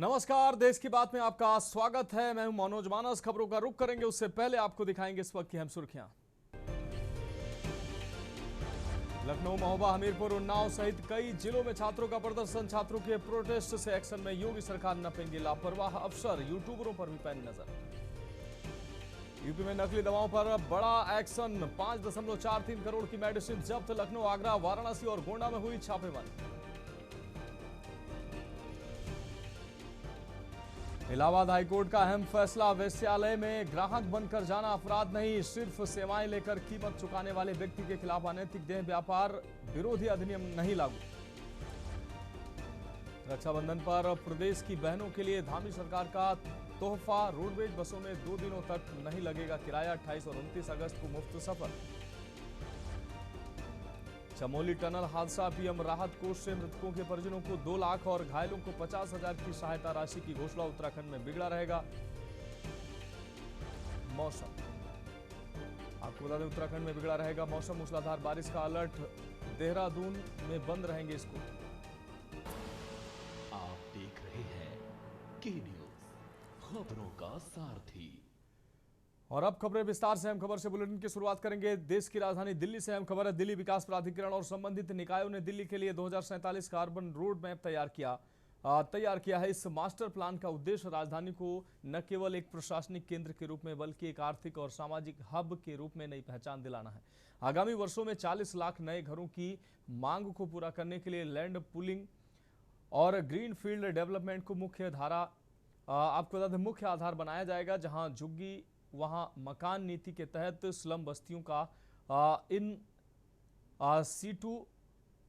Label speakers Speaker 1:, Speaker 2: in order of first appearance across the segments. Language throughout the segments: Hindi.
Speaker 1: नमस्कार, देश की बात में आपका स्वागत है। मैं हूं मनोज मानस। खबरों का रुख करेंगे उससे पहले आपको दिखाएंगे इस वक्त की अहम सुर्खियां। लखनऊ, महोबा, हमीरपुर, उन्नाव सहित कई जिलों में छात्रों का प्रदर्शन। छात्रों के प्रोटेस्ट से एक्शन में योगी सरकार नपेंगे लापरवाह अफसर। यूट्यूबरों पर भी पैनी नजर। यूपी में नकली दवाओं पर बड़ा एक्शन। 5.43 करोड़ की मेडिसिन जब्त। लखनऊ, आगरा, वाराणसी और गोंडा में हुई छापेमारी। इलाहाबाद हाईकोर्ट का अहम फैसला। वेश्यालय में ग्राहक बनकर जाना अपराध नहीं, सिर्फ सेवाएं लेकर कीमत चुकाने वाले व्यक्ति के खिलाफ अनैतिक देह व्यापार विरोधी अधिनियम नहीं लागू। रक्षाबंधन पर प्रदेश की बहनों के लिए धामी सरकार का तोहफा। रोडवेज बसों में 2 दिनों तक नहीं लगेगा किराया। 28 और 29 अगस्त को मुफ्त सफर। चमोली टनल हादसा। पीएम राहत कोष से मृतकों के परिजनों को 2 लाख और घायलों को 50,000 की सहायता राशि की घोषणा। उत्तराखंड में बिगड़ा रहेगा मौसम। आपको बता दें, उत्तराखंड में बिगड़ा रहेगा मौसम। मूसलाधार बारिश का अलर्ट। देहरादून में बंद रहेंगे स्कूल।
Speaker 2: आप देख रहे हैं के न्यूज, खबरों का सारथी।
Speaker 1: और अब खबरें विस्तार से। अहम खबर से बुलेटिन की शुरुआत करेंगे। देश की राजधानी दिल्ली से अहम खबर है। दिल्ली विकास प्राधिकरण और संबंधित निकायों ने दिल्ली के लिए 2047 का अर्बन रोड मैप तैयार किया है। इस मास्टर प्लान का उद्देश्य राजधानी को न केवल एक प्रशासनिक केंद्र के रूप में बल्कि एक आर्थिक और सामाजिक हब के रूप में नई पहचान दिलाना है। आगामी वर्षों में 40 लाख नए घरों की मांग को पूरा करने के लिए लैंड पुलिंग और ग्रीन फील्ड डेवलपमेंट को मुख्य आधार बनाया जाएगा। जहां झुग्गी वहां मकान नीति के तहत स्लम बस्तियों का इन सीटू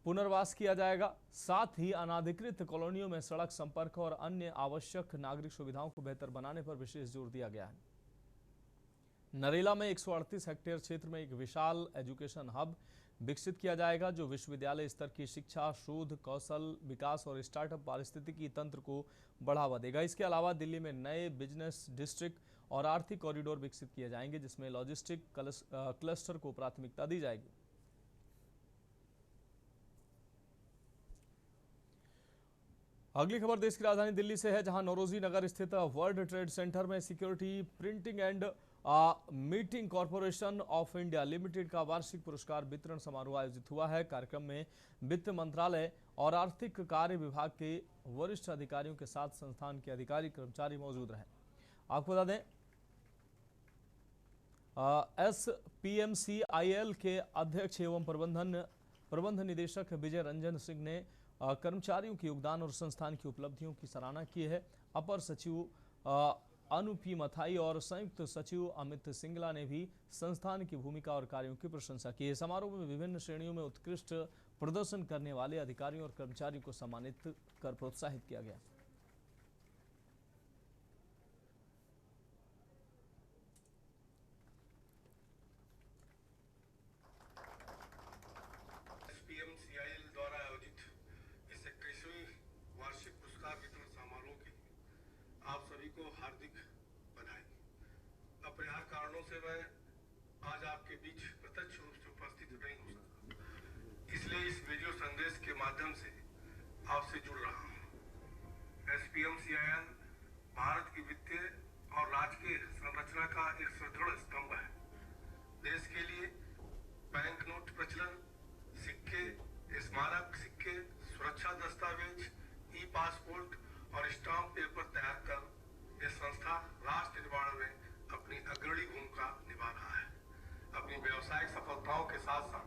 Speaker 1: पुनर्वास किया जाएगा। साथ ही अनाधिकृत कॉलोनियों में सड़क संपर्क और अन्य आवश्यक नागरिक सुविधाओं को बेहतर बनाने पर विशेष जोर दिया गया है। नरेला में 138 हेक्टेयर क्षेत्र में एक विशाल एजुकेशन हब विकसित किया जाएगा, जो विश्वविद्यालय स्तर की शिक्षा, शोध, कौशल विकास और स्टार्टअप पारिस्थितिकी तंत्र को बढ़ावा देगा। इसके अलावा दिल्ली में नए बिजनेस डिस्ट्रिक्ट और आर्थिक कॉरिडोर विकसित किए जाएंगे, जिसमें लॉजिस्टिक क्लस्टर को प्राथमिकता दी जाएगी। अगली खबर देश की राजधानी दिल्ली से है, जहां नौरोजी नगर स्थित वर्ल्ड ट्रेड सेंटर में security printing and meeting corporation of India limited का वार्षिक पुरस्कार वितरण समारोह आयोजित हुआ है। कार्यक्रम में वित्त मंत्रालय और आर्थिक कार्य विभाग के वरिष्ठ अधिकारियों के साथ संस्थान के अधिकारी कर्मचारी मौजूद रहे। आपको बता दें, SPMCIL के अध्यक्ष एवं प्रबंध निदेशक विजय रंजन सिंह ने कर्मचारियों के योगदान और संस्थान की उपलब्धियों की सराहना की है। अपर सचिव अनु पी मथाई और संयुक्त सचिव अमित सिंगला ने भी संस्थान की भूमिका और कार्यों की प्रशंसा की है। समारोह में विभिन्न श्रेणियों में उत्कृष्ट प्रदर्शन करने वाले अधिकारियों और कर्मचारियों को सम्मानित कर प्रोत्साहित किया गया।
Speaker 3: SPMCIL द्वारा आयोजित इस 21वीं वार्षिक पुरस्कार वितरण समारोह के लिए आप सभी को हार्दिक बधाई। अपरिहार्य कारणों से मैं आज आपके बीच प्रत्यक्ष रूप से उपस्थित नहीं हो सका, इसलिए इस वीडियो संदेश के माध्यम से आपसे जुड़ रहा हूँ। SPMCIL भारत की वित्तीय और राजकीय संरचना का एक सुदृढ़ स्तंभ है। देश के लिए बैंक नोट प्रचलन, सिक्के, स्मारक सिक्के, सुरक्षा दस्तावेज, ई पासपोर्ट और स्टाम्प पेपर तैयार कर यह संस्था राष्ट्र निर्माण में अपनी अग्रणी भूमिका निभा रहा है। अपनी व्यवसायिक सफलताओं के साथ साथ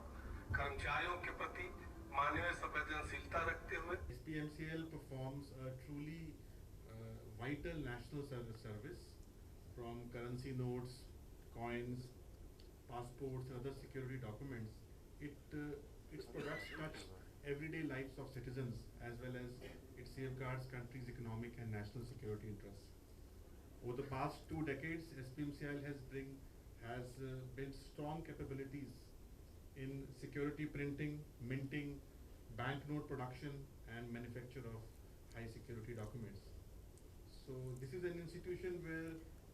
Speaker 3: कर्मचारियों के प्रति मानवीय संवेदनशीलता रखते हुए
Speaker 4: SPMCIL performs a truly vital national service from currency notes, coins, passports and other security documents. Its products touch everyday lives of citizens as well as it safeguards country's economic and national security interests. Over the past 2 decades, SPMCIL has built strong capabilities in security printing, minting, banknote production and manufacture of high security documents. So this is an institution where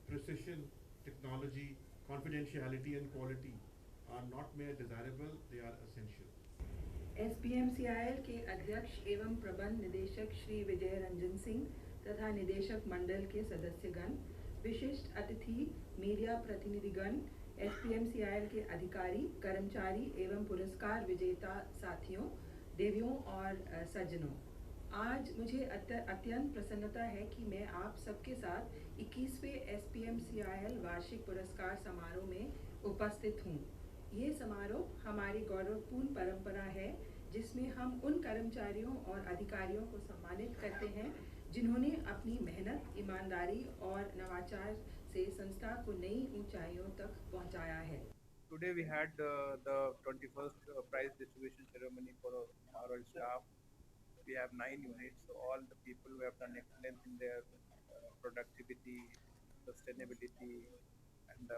Speaker 4: precision, technology, confidentiality and quality are not mere desirable, they are essential.
Speaker 5: SPMCIL के अध्यक्ष एवं प्रबंध निदेशक श्री विजय रंजन सिंह तथा निदेशक मंडल के सदस्यगण, विशिष्ट अतिथि, मीडिया प्रतिनिधिगण, SPMCIL के अधिकारी, कर्मचारी एवं पुरस्कार विजेता साथियों, देवियों और सज्जनों, आज मुझे अत्यंत प्रसन्नता है कि मैं आप सबके साथ 21वें SPMCIL वार्षिक पुरस्कार समारोह में उपस्थित हूँ। ये समारोह हमारी गौरवपूर्ण परंपरा है, जिसमें हम उन कर्मचारियों और अधिकारियों को सम्मानित करते हैं जिन्होंने अपनी मेहनत, ईमानदारी और नवाचार से संस्था को नई ऊंचाइयों तक पहुंचाया है।
Speaker 6: Today we had the 21st prize distribution ceremony for our staff. We have 9 units, so all the people who have done excellence in their productivity, sustainability and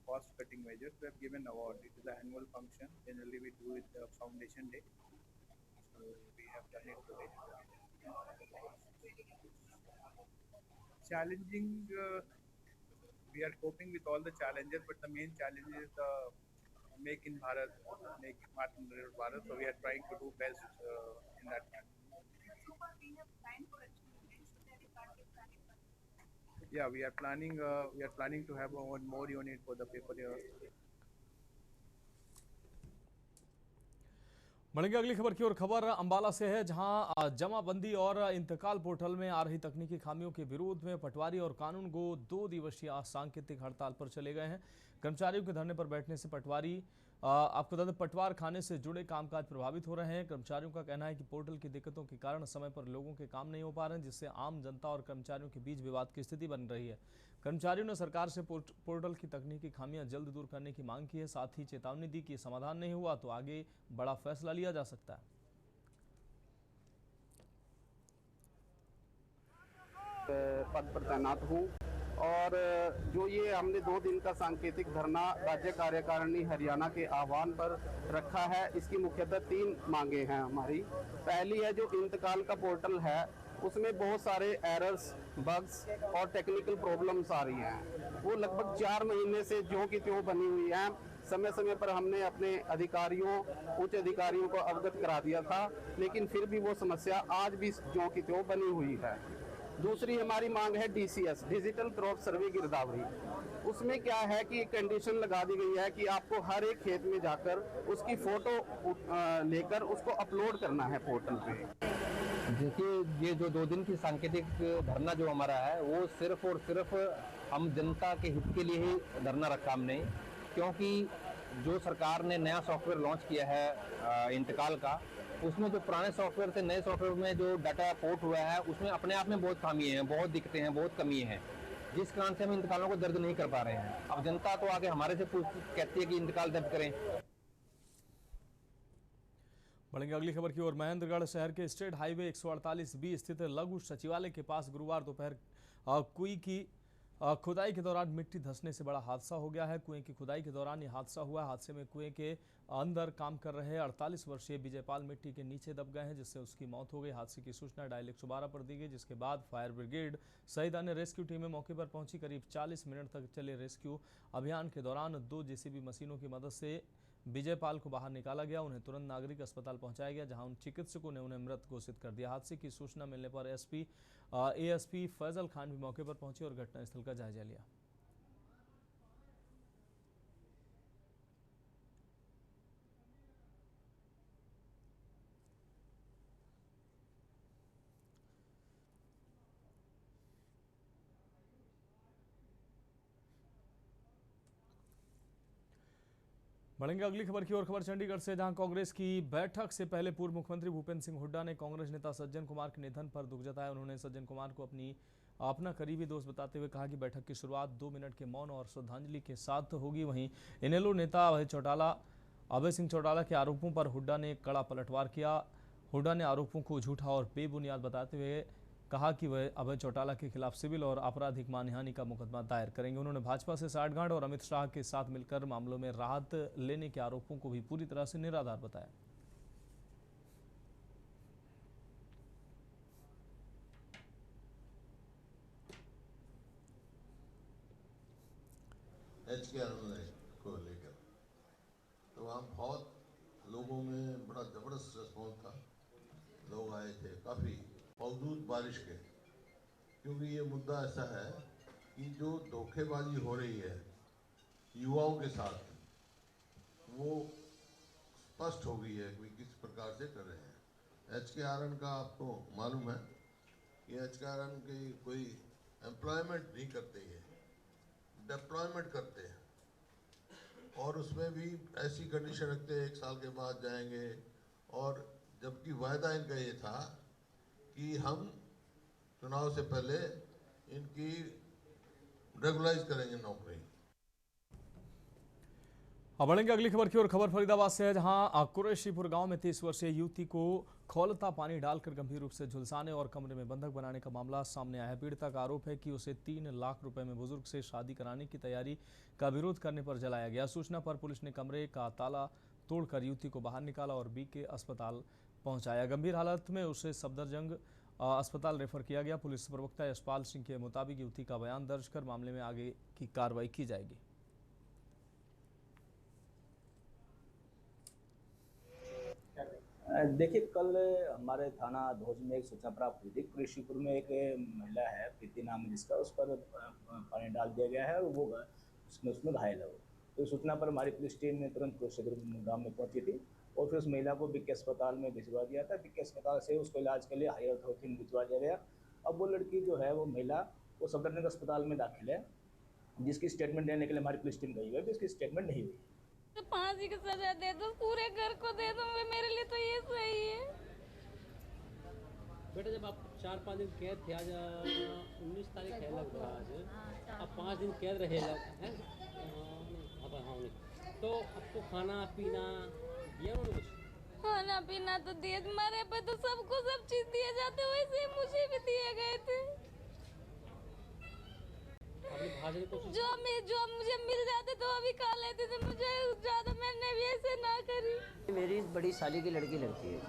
Speaker 6: cost-cutting measures, we have given award. It is an annual function. Generally we do it foundation day. So we have done it today. Challenging, we are coping with all the challenges, but the main challenge is the make in Bharat, make Atmanirbhar Bharat. So we are trying to do best in that manner. Yeah, we are planning to have one more unit for the paper here.
Speaker 1: बढ़ेंगे अगली खबर की ओर। खबर अंबाला से है, जहां जमाबंदी और इंतकाल पोर्टल में आ रही तकनीकी खामियों के विरोध में पटवारी और कानून गो 2 दिवसीय सांकेतिक हड़ताल पर चले गए हैं। कर्मचारियों के धरने पर बैठने से आपको बता दें पटवार खाने से जुड़े कामकाज प्रभावित हो रहे हैं। कर्मचारियों का कहना है कि पोर्टल की दिक्कतों के कारण समय पर लोगों के काम नहीं हो पा रहे हैं, जिससे आम जनता और कर्मचारियों के बीच विवाद की स्थिति बन रही है। कर्मचारियों ने सरकार से पोर्टल की तकनीकी खामियां जल्द दूर करने की मांग की है। साथ ही चेतावनी दी कि समाधान नहीं हुआ तो आगे बड़ा फैसला लिया जा सकता है।
Speaker 7: पद पर तैनात हूँ और जो ये हमने 2 दिन का सांकेतिक धरना राज्य कार्यकारिणी हरियाणा के आह्वान पर रखा है, इसकी मुख्यतः 3 मांगे हैं हमारी। पहली है, जो इंतकाल का पोर्टल है उसमें बहुत सारे एरर्स, बग्स और टेक्निकल प्रॉब्लम्स आ रही हैं। वो लगभग 4 महीने से ज्यों की त्यों बनी हुई हैं। समय समय पर हमने अपने अधिकारियों, उच्च अधिकारियों को अवगत करा दिया था, लेकिन फिर भी वो समस्या आज भी ज्यों की त्यों बनी हुई है। दूसरी हमारी मांग है DCS, डिजिटल क्रॉप सर्वे गिरदावरी। उसमें क्या है कि कंडीशन लगा दी गई है कि आपको हर एक खेत में जाकर उसकी फोटो लेकर उसको अपलोड करना है पोर्टल पे।
Speaker 8: देखिए, ये जो 2 दिन की सांकेतिक धरना जो हमारा है वो सिर्फ और सिर्फ हम जनता के हित के लिए ही धरना रखा हमने, क्योंकि जो सरकार ने नया सॉफ्टवेयर लॉन्च किया है इंतकाल का, उसमें जो पुराने सॉफ्टवेयर से नए सॉफ्टवेयर में जो डाटा पोर्ट हुआ है उसमें अपने आप में बहुत खामी है, बहुत दिक्कतें हैं, बहुत कमी है, जिस कारण से हम इंतकालों को दर्ज नहीं कर पा रहे हैं। अब जनता तो आगे हमारे से कहती है कि इंतकाल दर्ज करें।
Speaker 1: बढ़ेंगे अगली खबर की ओर। महेंद्रगढ़ शहर के स्टेट हाईवे 148B स्थित लघु सचिवालय के पास गुरुवार दोपहर कुएं की खुदाई के दौरान मिट्टी धंसने से बड़ा हादसा हो गया है। कुएं की खुदाई के दौरान ये हादसा हुआ। हादसे में कुएं के अंदर काम कर रहे 48 वर्षीय विजयपाल मिट्टी के नीचे दब गए हैं, जिससे उसकी मौत हो गई। हादसे की सूचना डायल 112 पर दी गई, जिसके बाद फायर ब्रिगेड सहित अन्य रेस्क्यू टीमें मौके पर पहुंची। करीब 40 मिनट तक चले रेस्क्यू अभियान के दौरान 2 JCB मशीनों की मदद से विजयपाल को बाहर निकाला गया। उन्हें तुरंत नागरिक अस्पताल पहुंचाया गया, जहां उन चिकित्सकों ने उन्हें मृत घोषित कर दिया। हादसे की सूचना मिलने पर ASP फैजल खान भी मौके पर पहुंचे और घटनास्थल का जायजा लिया। बढ़ेंगे अगली खबर की ओर। खबर चंडीगढ़ से, जहां कांग्रेस की बैठक से पहले पूर्व मुख्यमंत्री भूपेंद्र सिंह हुड्डा ने कांग्रेस नेता सज्जन कुमार के निधन पर दुख जताया। उन्होंने सज्जन कुमार को अपना करीबी दोस्त बताते हुए कहा कि बैठक की शुरुआत 2 मिनट के मौन और श्रद्धांजलि के साथ होगी। वहीं इनेलो नेता अभय सिंह चौटाला के आरोपों पर हुड्डा ने कड़ा पलटवार किया। हुड्डा ने आरोपों को झूठा और बेबुनियाद बताते हुए कहा कि वह अभय चौटाला के खिलाफ सिविल और आपराधिक मानहानि का मुकदमा दायर करेंगे। उन्होंने भाजपा से साठगांठ और अमित शाह के साथ मिलकर मामलों में राहत लेने के आरोपों को भी पूरी तरह से निराधार बताया।
Speaker 9: को लेकर तो वहाँ बहुत लोगों में बड़ा जबरदस्त रिस्पॉन्स था। लोग आए थे काफ़ी, बावजूद बारिश के क्योंकि ये मुद्दा ऐसा है कि जो धोखेबाजी हो रही है युवाओं के साथ, वो स्पष्ट हो गई है कि किस प्रकार से कर रहे हैं। HKRN का आपको मालूम है कि HKRN की कोई एम्प्लॉयमेंट नहीं करते, ये डिप्लॉयमेंट करते हैं, और उसमें भी ऐसी कंडीशन रखते हैं 1 साल के बाद जाएंगे, और जबकि वायदा इनका ये था कि हम चुनाव से पहले इनकी रेगुलाइज करेंगे नौकरी।
Speaker 1: अब बढ़ेंगे अगली खबर की ओर। खबर फरीदाबाद से है, जहां कुरैशीपुर गांव में 30 वर्षीय युवती को खौलता पानी डालकर गंभीर रूप से झुलसाने और कमरे में बंधक बनाने का मामला सामने आया है। पीड़िता का आरोप है कि उसे 3 लाख रुपए में बुजुर्ग से शादी कराने की तैयारी का विरोध करने पर जलाया गया। सूचना पर पुलिस ने कमरे का ताला तोड़कर युवती को बाहर निकाला और BK अस्पताल पहुंचाया। गंभीर हालत में उसे सफदरजंग अस्पताल रेफर किया गया। पुलिस प्रवक्ता यशपाल सिंह के मुताबिक युवती का बयान दर्ज कर मामले में आगे की कार्रवाई की जाएगी।
Speaker 10: देखिए, कल हमारे थाना धोज में एक सूचना प्राप्त हुई थी। कुरैशीपुर में एक महिला है, प्रीति नाम है जिसका, उस पर पानी डाल दिया गया है और वो उसमें घायल है वो। तो सूचना पर हमारी पुलिस टीम ने तुरंत कुरैशीपुर गाँव में पहुंची थी और फिर उस महिला को BK अस्पताल में भिजवा दिया था। BK अस्पताल से उसको इलाज के लिए हायर अथॉरिटी में भिजवा दिया गया। अब वो लड़की जो है, वो महिला, वो सफदरजंग अस्पताल में दाखिल है, जिसकी स्टेटमेंट देने के लिए हमारी पुलिस टीम गई है, उसकी स्टेटमेंट नहीं हुई।
Speaker 11: तो फांसी की सजा दे दो, पूरे घर को दे दो, मेरे लिए तो ये सही है।
Speaker 12: बेटा, जब आप 4-5 दिन कैद थे, आज 19 तारीख है लगभग, आज अब 5 दिन कैद रहे हैं, तो आपको खाना पीना दिया उन्होंने कुछ?
Speaker 11: खाना पीना तो दिए, मरे पे तो सबको सब चीज दिए जाते, वैसे मुझे भी दिए गए थे। जो मुझे मिल जाते तो अभी खा लेते थे, मुझे ज्यादा मैंने भी ऐसे ना करी।
Speaker 13: मेरी बड़ी साली की लड़की लगती है।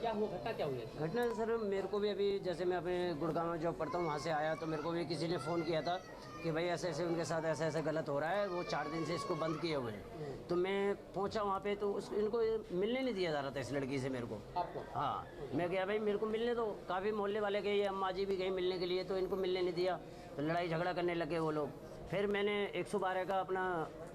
Speaker 12: क्या हुआ, घटना क्या हुई?
Speaker 13: घटना सर, मेरे को भी अभी, जैसे मैं अपने गुड़गांव में जॉब करता हूँ, वहाँ से आया तो मेरे को भी किसी ने फ़ोन किया था कि भाई ऐसे ऐसे उनके साथ ऐसा ऐसा गलत हो रहा है, वो 4 दिन से इसको बंद किए हुए हैं। तो मैं पहुंचा वहाँ पे, तो इनको मिलने नहीं दिया जा रहा था इस लड़की से मेरे को।
Speaker 12: आपको?
Speaker 13: हाँ, मैं गया भाई मेरे को मिलने दो। काफ़ी मोहल्ले वाले गए, अम्मा जी भी गई मिलने के लिए, तो इनको मिलने नहीं दिया, तो लड़ाई झगड़ा करने लगे वो लोग। फिर मैंने 112 का अपना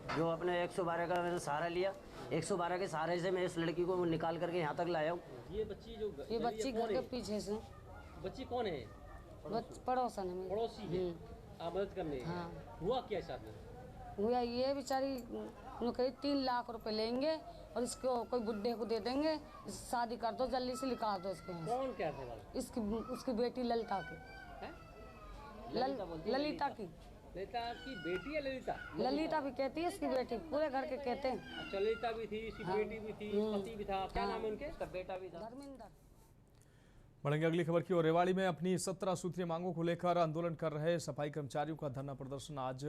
Speaker 13: 112 का मैंने सहारा लिया। 112 के सहारे से मैं इस लड़की को निकाल करके यहाँ तक लाया हूँ।
Speaker 12: ये बच्ची
Speaker 11: घर के पीछे से।
Speaker 12: बच्ची कौन है?
Speaker 11: पड़ोसन है।
Speaker 12: पड़ोसी है? आप मदद करने?
Speaker 11: हाँ।
Speaker 12: हुआ क्या साथ में?
Speaker 11: हुआ ये बेचारी कही 3 लाख रुपए लेंगे और इसको कोई बुड्ढे को दे देंगे, शादी कर दो, जल्दी से निकाल दो इसको।
Speaker 12: कौन क्या थे?
Speaker 11: उसकी बेटी ललिता की। ललिता की
Speaker 12: बेटी है?
Speaker 11: ललिता भी कहती है, इसकी बेटी, पूरे घर के कहते हैं।
Speaker 12: अच्छा, ललिता भी थी, इसकी बेटी भी थी, पति भी था, क्या नाम है उनके?
Speaker 13: बेटा भी था,
Speaker 11: धर्मेंद्र।
Speaker 1: बढ़ेंगे अगली खबर की ओर। रेवाड़ी में अपनी 17 सूत्रीय मांगों को लेकर आंदोलन कर रहे सफाई कर्मचारियों का धरना प्रदर्शन आज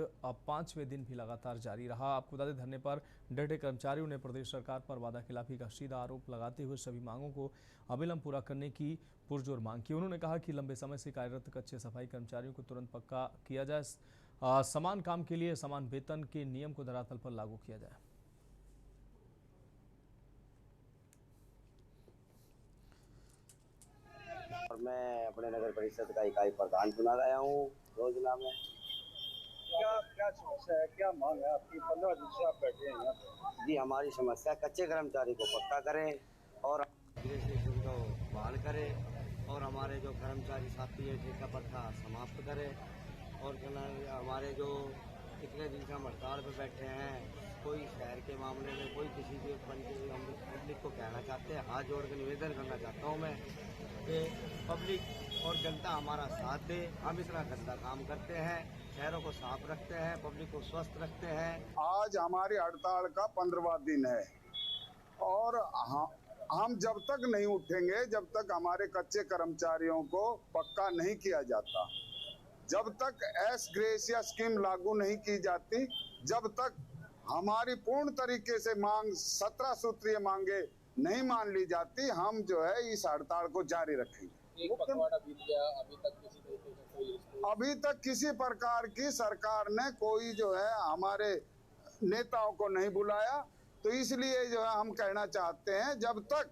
Speaker 1: 5वें दिन भी लगातार जारी रहा। आपको बता दें, धरने पर डटे कर्मचारियों ने प्रदेश सरकार पर वादाखिलाफी का सीधा आरोप लगाते हुए सभी मांगों को अविलंब पूरा करने की पुरजोर मांग की। उन्होंने कहा कि लंबे समय से कार्यरत कच्चे सफाई कर्मचारियों को तुरंत पक्का किया जाए, समान काम के लिए समान वेतन के नियम को धरातल पर लागू किया जाए।
Speaker 14: और मैं अपने नगर परिषद का इकाई प्रधान चुना गया हूँ योजना में।
Speaker 6: क्या समस्या है, क्या मांग है आपकी? 15 दिन से आप बैठे हैं यहाँ पे।
Speaker 14: जी, हमारी समस्या कच्चे कर्मचारी को पक्का करें और को बहाल करें और हमारे जो कर्मचारी साथी है ठेका प्रथा समाप्त करें। और हमारे जो इतने दिन से हम हड़ताल पर बैठे हैं, कोई शहर के मामले में, कोई किसी के हम पब्लिक को कहना चाहते हैं, हाथ जोड़ के निवेदन करना चाहता हूँ मैं कि पब्लिक और जनता हमारा साथ दे। हम इतना गंदा काम करते हैं, शहरों को साफ रखते हैं, पब्लिक को स्वस्थ रखते हैं।
Speaker 15: आज हमारी हड़ताल का 15वां दिन है और हम जब तक नहीं उठेंगे, जब तक हमारे कच्चे कर्मचारियों को पक्का नहीं किया जाता, जब तक एस ग्रेसिया स्कीम लागू नहीं की जाती, जब तक हमारी पूर्ण तरीके से मांग 17 सूत्रीय मांगे नहीं मान ली जाती, हम जो है इस हड़ताल को जारी रखेंगे। अभी तक किसी प्रकार की सरकार ने कोई जो है हमारे नेताओं को नहीं बुलाया, तो इसलिए जो है हम कहना चाहते हैं, जब तक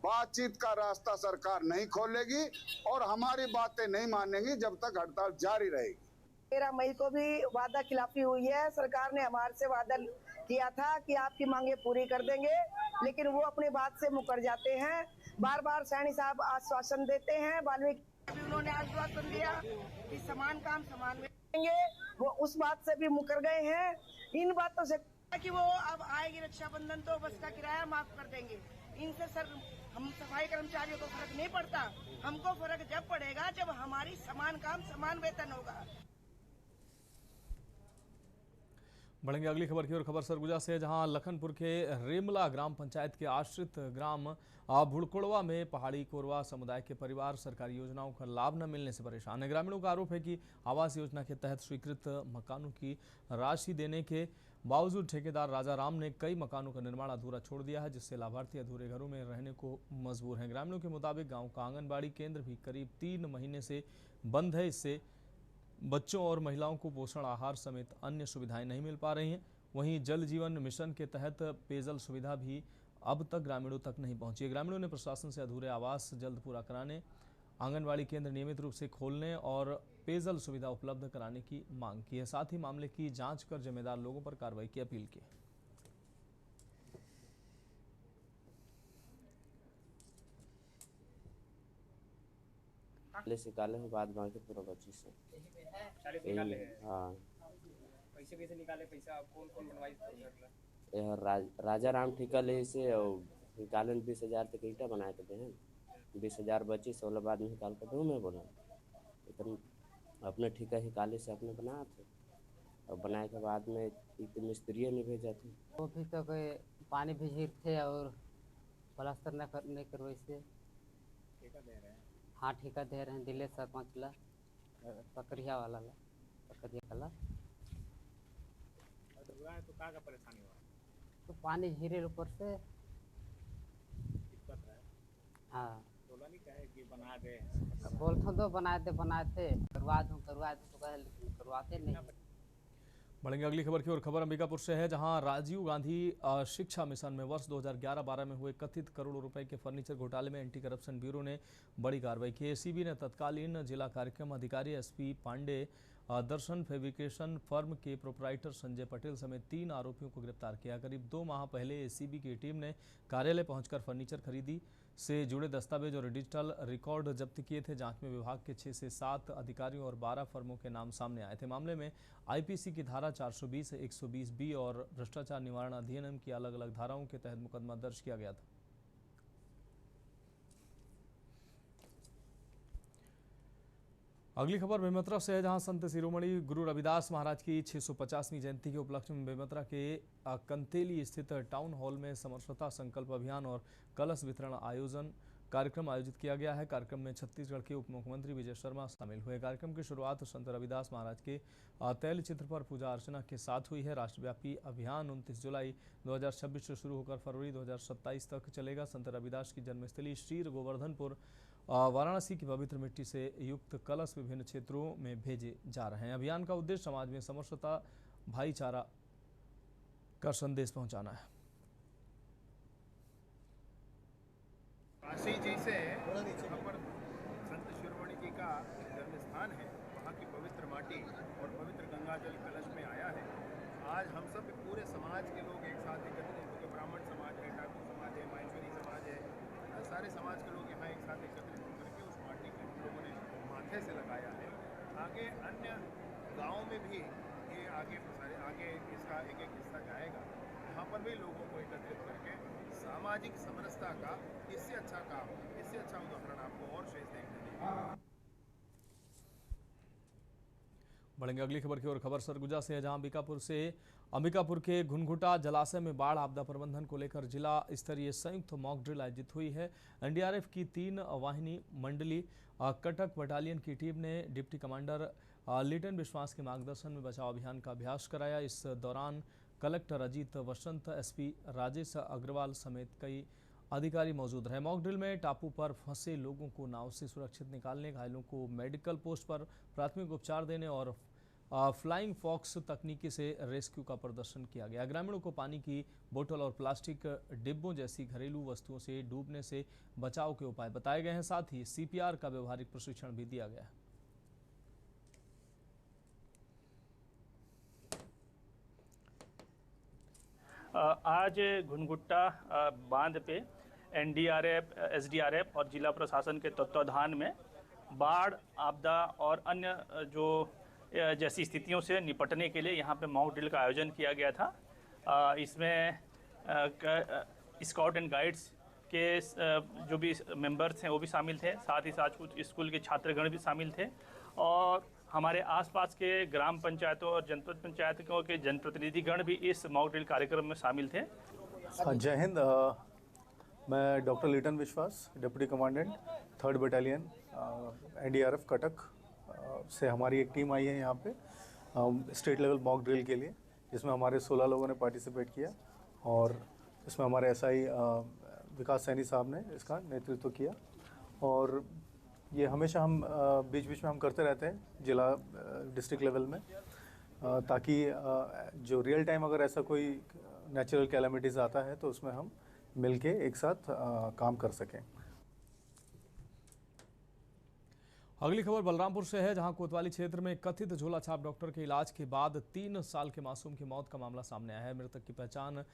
Speaker 15: बातचीत का रास्ता सरकार नहीं खोलेगी और हमारी बातें नहीं मानेगी जब तक हड़ताल जारी रहेगी।
Speaker 16: 13 मई को भी वादा खिलाफी हुई है। सरकार ने हमारे से वादा किया था कि आपकी मांगे पूरी कर देंगे, लेकिन वो अपनी बात से मुकर जाते हैं। बार बार सैनी साहब आश्वासन देते हैं, वाल्मीकि उन्होंने आश्वासन दिया कि समान काम समान में देंगे, वो उस बात से भी मुकर गए हैं। इन बातों से कि वो अब आएगी रक्षाबंधन तो बस का किराया माफ कर देंगे। इनसे सर हम सफाई कर्मचारियों को फर्क नहीं पड़ता, हमको फर्क जब पड़ेगा जब हमारी समान काम समान वेतन होगा।
Speaker 1: बढ़ेंगे अगली खबर की ओर। खबर सरगुजा से, जहां लखनपुर के रेमला ग्राम पंचायत के आश्रित ग्राम भुड़कोड़वा में पहाड़ी कोरवा समुदाय के परिवार सरकारी योजनाओं का लाभ न मिलने से परेशान है। ग्रामीणों का आरोप है कि आवास योजना के तहत स्वीकृत मकानों की राशि देने के बावजूद ठेकेदार राजा राम ने कई मकानों का निर्माण अधूरा छोड़ दिया है, जिससे लाभार्थी अधूरे घरों में रहने को मजबूर हैं। ग्रामीणों के मुताबिक गाँव का आंगनबाड़ी केंद्र भी करीब 3 महीने से बंद है। इससे बच्चों और महिलाओं को पोषण आहार समेत अन्य सुविधाएं नहीं मिल पा रही हैं। वहीं जल जीवन मिशन के तहत पेयजल सुविधा भी अब तक ग्रामीणों तक नहीं पहुंची है। ग्रामीणों ने प्रशासन से अधूरे आवास जल्द पूरा कराने, आंगनबाड़ी केंद्र नियमित रूप से खोलने और पेयजल सुविधा उपलब्ध कराने की मांग की है। साथ ही मामले की जांच कर जिम्मेदार लोगों पर कार्रवाई की अपील की।
Speaker 17: निकाले हैं बाद बाकी पूरा 25 से
Speaker 18: 40 निकाले हैं।
Speaker 17: हाँ,
Speaker 18: पैसे कैसे निकाले? पैसा कौन कौन बनवाई?
Speaker 17: यह राजा राम ठेका ले से और निकाले 20,000 तक ईटा बनाए थे हैं। 20,000 बची, 16 बाद में निकाल कर दूँ मैं बोला। इतने अपने ठेका ही काले से अपने बनाए थे और बनाए के बाद में एक मिस्त्री ने भेजा थे।
Speaker 19: वो भी तो कोई पानी भी थे और प्लास्टर नहीं करवाई से
Speaker 18: ठेका दे रहे हैं।
Speaker 19: हाँ, ठेका दे रहे हैं। दिले सरपंच ला पकड़िया वाला ला पकड़िया वाला
Speaker 18: हुआ है तो क्या परेशानी हुआ?
Speaker 19: तो पानी झीरे ऊपर से
Speaker 18: दिक्कत है।
Speaker 19: हाँ,
Speaker 18: बोला नहीं कहे कि बना दे,
Speaker 19: बोलते तो बनाए थे करवा दूँ तो कहे लेकिन करवाते नहीं।
Speaker 1: बढ़ेंगे अगली खबर की ओर। खबर अंबिकापुर से है, जहां राजीव गांधी शिक्षा मिशन में वर्ष 2011-12 में हुए कथित करोड़ों रुपए के फर्नीचर घोटाले में एंटी करप्शन ब्यूरो ने बड़ी कार्रवाई की। एसीबी ने तत्कालीन जिला कार्यक्रम अधिकारी एसपी पांडे, दर्शन फैब्रिकेशन फर्म के प्रोपराइटर संजय पटेल समेत 3 आरोपियों को गिरफ्तार किया। करीब 2 माह पहले एसीबी की टीम ने कार्यालय पहुंचकर फर्नीचर खरीदी से जुड़े दस्तावेज और डिजिटल रिकॉर्ड जब्त किए थे। जांच में विभाग के 6 से 7 अधिकारियों और 12 फर्मों के नाम सामने आए थे। मामले में आईपीसी की धारा 420, 120B और भ्रष्टाचार निवारण अधिनियम की अलग अलग धाराओं के तहत मुकदमा दर्ज किया गया था। अगली खबर बेमेतरा से है, जहां संत शिरोमणि गुरु रविदास महाराज की 650वीं जयंती के उपलक्ष्य में बेमेतरा के कंतेली स्थित टाउन हॉल में समरसता संकल्प अभियान और कलश वितरण कार्यक्रम आयोजित किया गया है। कार्यक्रम में छत्तीसगढ़ के उप मुख्यमंत्री विजय शर्मा शामिल हुए। कार्यक्रम की शुरुआत संत रविदास महाराज के तैल चित्र पर पूजा अर्चना के साथ हुई है। राष्ट्रव्यापी अभियान 29 जुलाई 2026 से शुरू होकर फरवरी 2027 तक चलेगा। संत रविदास की जन्मस्थली श्री गोवर्धनपुर वाराणसी की पवित्र मिट्टी से युक्त कलश विभिन्न क्षेत्रों में भेजे जा रहे हैं। अभियान का उद्देश्य समाज में समरसता, भाईचारा का संदेश पहुंचाना है।
Speaker 6: काशी जी से यहाँ पर संत शिरोमणि जी का जन्म स्थान है, वहाँ की पवित्र माटी और पवित्र गंगा जल कलश में आया है। आज हम सब पूरे समाज के लोग एक साथ एकत्रित होकर, ब्राह्मण समाज है, ठाकुर समाज है, माहेश्वरी समाज है, सारे समाज के लोग यहाँ एक साथ एकत्रित होकर के उस माटी को हम लोगों ने माथे से लगाया है। आगे अन्य गाँव में भी ये आगे इसका एक हिस्सा जाएगा। यहाँ पर भी लोगों को एकत्रित करके सामाजिक समरसता का इससे अच्छा काम, इससे अच्छा उदाहरण आपको और शेष देखने देंगे।
Speaker 1: बढ़ेंगे अगली खबर की ओर। खबर सरगुजा से है, जहां अंबिकापुर के घुनघुटा जलाशय में बाढ़ आपदा प्रबंधन को लेकर जिला स्तरीय संयुक्त मॉक ड्रिल आयोजित हुई है। एनडीआरएफ की 3 वाहिनी मंडली कटक बटालियन की टीम ने डिप्टी कमांडर लिटन विश्वास के मार्गदर्शन में बचाव अभियान का अभ्यास कराया। इस दौरान कलेक्टर अजीत वसंत, एसपी राजेश अग्रवाल समेत कई अधिकारी मौजूद रहे। मॉक ड्रिल में टापू पर फंसे लोगों को नाव से सुरक्षित निकालने, घायलों को मेडिकल पोस्ट पर प्राथमिक उपचार देने और फ्लाइंग फॉक्स तकनीकी से रेस्क्यू का प्रदर्शन किया गया। ग्रामीणों को पानी की बोतल और प्लास्टिक डिब्बों जैसी घरेलू वस्तुओं से डूबने से बचाव के उपाय बताए गए हैं। साथ ही CPR का व्यवहारिक प्रशिक्षण भी दिया गया है।
Speaker 20: आज घुनघुट्टा बांध पे NDRF, SDRF और जिला प्रशासन के तत्वाधान में बाढ़, आपदा और अन्य जो जैसी स्थितियों से निपटने के लिए यहाँ पे मॉक ड्रिल का आयोजन किया गया था। इसमें स्काउट एंड गाइड्स के जो भी मेंबर्स हैं वो भी शामिल थे, साथ ही साथ कुछ स्कूल के छात्रगण भी शामिल थे और हमारे आसपास के ग्राम पंचायतों और जनपद पंचायतों के जनप्रतिनिधिगण भी इस मॉक ड्रिल कार्यक्रम में शामिल थे।
Speaker 21: जय हिंद। मैं डॉक्टर लिटन विश्वास, deputy commandant 3rd battalion NDRF Cuttack से हमारी एक टीम आई है यहाँ पे स्टेट लेवल मॉक ड्रिल के लिए, जिसमें हमारे 16 लोगों ने पार्टिसिपेट किया और इसमें हमारे SI विकास सैनी साहब ने इसका नेतृत्व किया। और ये हमेशा हम बीच बीच में हम करते रहते हैं जिला डिस्ट्रिक्ट लेवल में, ताकि जो रियल टाइम अगर ऐसा कोई नेचुरल कैलामिटीज़ आता है तो उसमें हम मिलके एक साथ काम कर सकें।
Speaker 1: अगली खबर बलरामपुर से है, जहां कोतवाली क्षेत्र में कथित झोला छाप डॉक्टर के इलाज के बाद 3 साल के मासूम की मौत का मामला सामने आया है। मृतक की पहचान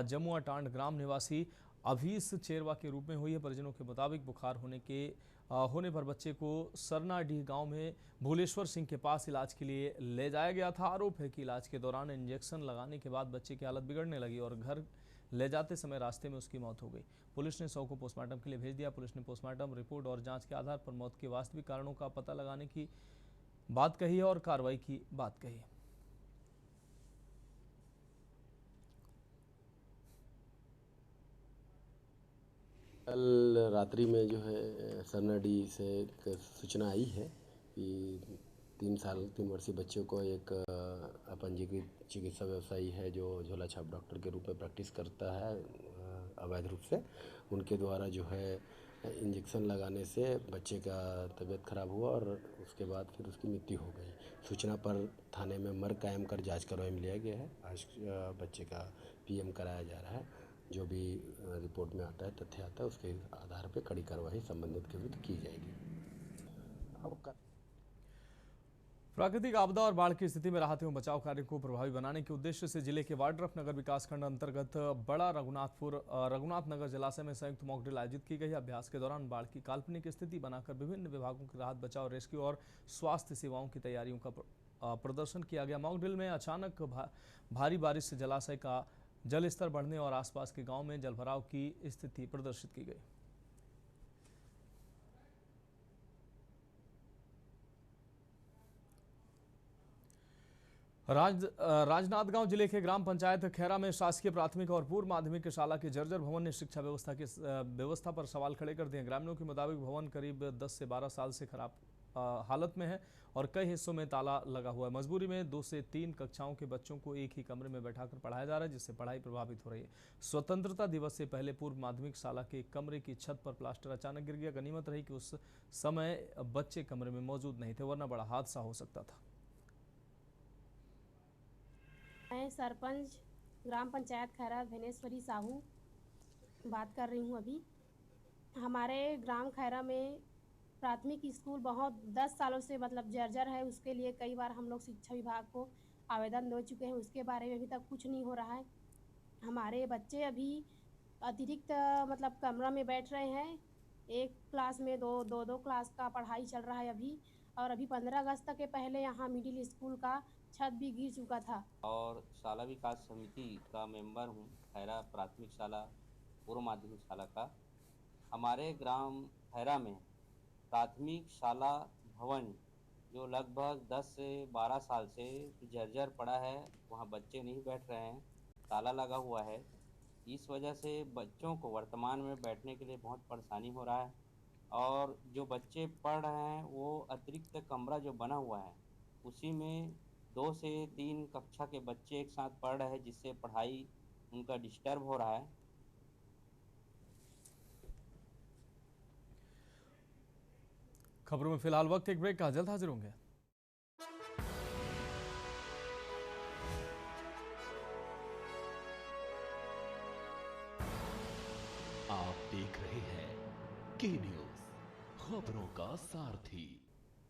Speaker 1: जमुआ टांड ग्राम निवासी अभीस चेरवा के रूप में हुई है। परिजनों के मुताबिक बुखार होने पर बच्चे को सरनाडीह गांव में भूलेश्वर सिंह के पास इलाज के लिए ले जाया गया था। आरोप है कि इलाज के दौरान इंजेक्शन लगाने के बाद बच्चे की हालत बिगड़ने लगी और घर ले जाते समय रास्ते में उसकी मौत हो गई। पुलिस ने शव को पोस्टमार्टम के लिए भेज दिया। पुलिस ने पोस्टमार्टम रिपोर्ट और जांच के आधार पर मौत के वास्तविक कारणों का पता लगाने की बात कही है और कार्रवाई की बात कही है।
Speaker 22: कल रात्रि में जो है सरनाडी से एक सूचना आई है कि 3 वर्षीय बच्चे को एक अपंजीकृत चिकित्सा व्यवसायी है जो झोला छाप डॉक्टर के रूप में प्रैक्टिस करता है अवैध रूप से, उनके द्वारा जो है इंजेक्शन लगाने से बच्चे का तबीयत खराब हुआ और उसके बाद फिर उसकी मृत्यु हो गई। सूचना पर थाने में मर्ग कायम कर जांच करवाई में लिया गया है। आज बच्चे का PM कराया जा रहा है। जो भी रिपोर्ट में आता है, तथ्य आता है, उसके आधार पर कड़ी कार्रवाई संबंधित के विरुद्ध की जाएगी।
Speaker 1: प्राकृतिक आपदा और बाढ़ की स्थिति में राहत एवं बचाव कार्य को प्रभावी बनाने के उद्देश्य से जिले के वाड्रफ नगर विकासखंड अंतर्गत बड़ा रघुनाथ नगर जलाशय में संयुक्त मॉक ड्रिल आयोजित की गई। अभ्यास के दौरान बाढ़ की काल्पनिक स्थिति बनाकर विभिन्न विभागों की राहत, बचाव, रेस्क्यू और स्वास्थ्य सेवाओं की तैयारियों का प्रदर्शन किया गया। मॉक ड्रिल में अचानक भारी बारिश से जलाशय का जल स्तर बढ़ने और आसपास के गाँव में जलभराव की स्थिति प्रदर्शित की गई। राजनांदगांव जिले के ग्राम पंचायत खैरा में शासकीय प्राथमिक और पूर्व माध्यमिक शाला के जर्जर भवन ने शिक्षा व्यवस्था पर सवाल खड़े कर दिए। ग्रामीणों के मुताबिक भवन करीब 10 से 12 साल से खराब हालत में है और कई हिस्सों में ताला लगा हुआ है। मजबूरी में 2 से 3 कक्षाओं के बच्चों को एक ही कमरे में बैठाकर पढ़ाया जा रहा है, जिससे पढ़ाई प्रभावित हो रही है। स्वतंत्रता दिवस से पहले पूर्व माध्यमिक शाला के कमरे की छत पर प्लास्टर अचानक गिर गया। गनीमत रही कि उस समय बच्चे कमरे में मौजूद नहीं थे, वरना बड़ा हादसा हो सकता था।
Speaker 23: मैं सरपंच ग्राम पंचायत खैरा धनेश्वरी साहू बात कर रही हूँ। अभी हमारे ग्राम खैरा में प्राथमिक स्कूल बहुत 10 सालों से मतलब जर्जर है। उसके लिए कई बार हम लोग शिक्षा विभाग को आवेदन दे चुके हैं, उसके बारे में अभी तक कुछ नहीं हो रहा है। हमारे बच्चे अभी अतिरिक्त मतलब कमरा में बैठ रहे हैं। एक क्लास में दो क्लास का पढ़ाई चल रहा है अभी, और अभी 15 अगस्त के पहले यहाँ मिडिल स्कूल का छत भी गिर चुका था।
Speaker 24: और शाला विकास समिति का मेंबर हूँ, खैरा प्राथमिक शाला पूर्व माध्यमिक शाला का। हमारे ग्राम खैरा में प्राथमिक शाला भवन जो लगभग 10 से 12 साल से जर्जर पड़ा है, वहाँ बच्चे नहीं बैठ रहे हैं, ताला लगा हुआ है। इस वजह से बच्चों को वर्तमान में बैठने के लिए बहुत परेशानी हो रहा है और जो बच्चे पढ़ रहे हैं वो अतिरिक्त कमरा जो बना हुआ है उसी में 2 से 3 कक्षा के बच्चे एक साथ पढ़ रहे हैं, जिससे पढ़ाई उनका डिस्टर्ब हो रहा है।
Speaker 1: खबरों में फिलहाल वक्त एक ब्रेक का, जल्द हाजिर होंगे।
Speaker 2: देख रहे हैं के न्यूज, खबरों का सारथी।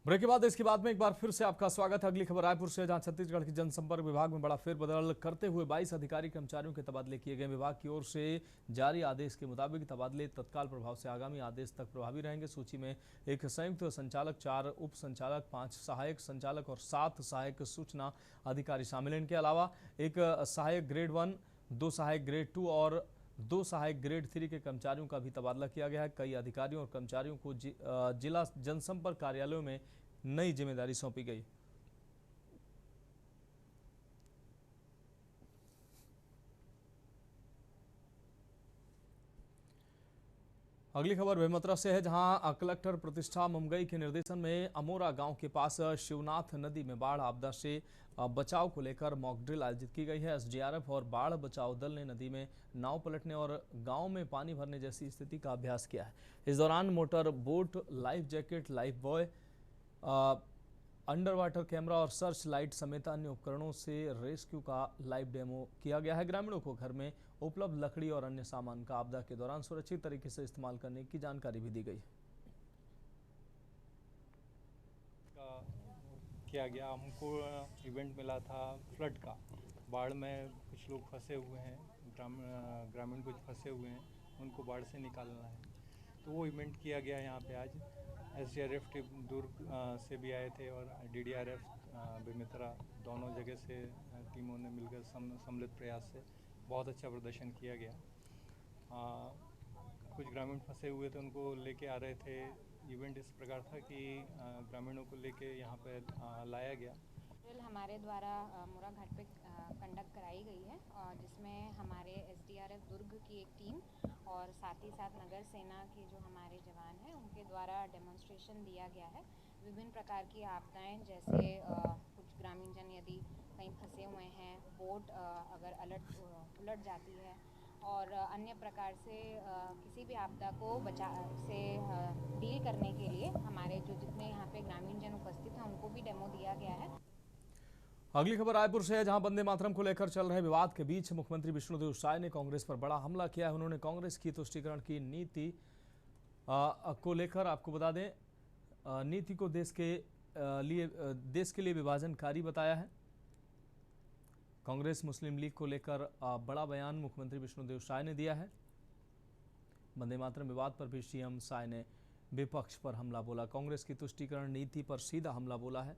Speaker 1: ब्रेक के बाद इसके बाद में एक बार फिर से आपका स्वागत है। अगली खबर रायपुर से, जहां छत्तीसगढ़ की जनसंपर्क विभाग में बड़ा फेरबदल करते हुए 22 अधिकारी कर्मचारियों के तबादले किए गए। विभाग की ओर से जारी आदेश के मुताबिक तबादले तत्काल प्रभाव से आगामी आदेश तक प्रभावी रहेंगे। सूची में एक संयुक्त संचालक, 4 उप संचालक, 5 सहायक संचालक और 7 सहायक सूचना अधिकारी शामिल हैं। इनके अलावा एक सहायक ग्रेड 1, 2 सहायक ग्रेड 2 और 2 सहायक ग्रेड 3 के कर्मचारियों का भी तबादला किया गया है। कई अधिकारियों और कर्मचारियों को जिला जनसंपर्क कार्यालयों में नई जिम्मेदारी सौंपी गई। अगली खबर बेमेतरा से है, जहां कलेक्टर प्रतिष्ठा मुमगई के निर्देशन में अमोरा गांव के पास शिवनाथ नदी में बाढ़ आपदा से बचाव को लेकर मॉक ड्रिल आयोजित की गई है। एसडीआरएफ और बाढ़ बचाव दल ने नदी में नाव पलटने और गांव में पानी भरने जैसी स्थिति का अभ्यास किया है। इस दौरान motor boat, life jacket, life boy, under water camera और सर्च लाइट समेत अन्य उपकरणों से रेस्क्यू का लाइव डेमो किया गया है। ग्रामीणों को घर में उपलब्ध लकड़ी और अन्य सामान का आपदा के दौरान सुरक्षित तरीके से इस्तेमाल करने की जानकारी भी दी गई।
Speaker 3: किया गया, हमको इवेंट मिला था फ्लड का, बाढ़ में कुछ लोग फंसे हुए हैं, ग्रामीण कुछ फंसे हुए हैं, उनको बाढ़ से निकालना है, तो वो इवेंट किया गया यहाँ पे। आज एसडीआरएफ टीम दुर्ग से भी आए थे और डीडीआरएफ बेमेतरा, दोनों जगह से टीमों ने मिलकर सम्मिलित प्रयास से बहुत अच्छा प्रदर्शन किया गया। कुछ ग्रामीण फंसे हुए थे, उनको लेके आ रहे थे। इवेंट इस प्रकार था कि ग्रामीणों को लेके यहाँ पे लाया गया।
Speaker 4: ड्रिल हमारे द्वारा मोरा घाट पे कंडक्ट कराई गई है, और जिसमें हमारे एसडीआरएफ दुर्ग की एक टीम और साथ ही साथ नगर सेना के जो हमारे जवान हैं उनके द्वारा डेमोन्स्ट्रेशन दिया गया है। विभिन्न प्रकार की आपदाएं, जैसे कुछ ग्रामीण जन यदि कहीं फंसे हुए हैं, बोट अगर उलट जाती है, और अन्य प्रकार से किसी भी आपदा को डील करने के लिए हमारे जो जितने यहाँ पे ग्रामीण जन उपस्थित हैं उनको भी डेमो दिया गया है।
Speaker 1: अगली खबर रायपुर से है, जहां वंदे मातरम को लेकर चल रहे विवाद के बीच मुख्यमंत्री विष्णुदेव साय ने कांग्रेस पर बड़ा हमला किया है। उन्होंने कांग्रेस की तुष्टीकरण की नीति को लेकर, आपको बता दें, नीति को देश के लिए विभाजनकारी बताया है। कांग्रेस मुस्लिम लीग को लेकर बड़ा बयान मुख्यमंत्री विष्णुदेव साय ने दिया है। वंदे मातरम विवाद पर भी सीएम साय ने विपक्ष पर हमला बोला। कांग्रेस की तुष्टीकरण नीति पर सीधा हमला बोला है।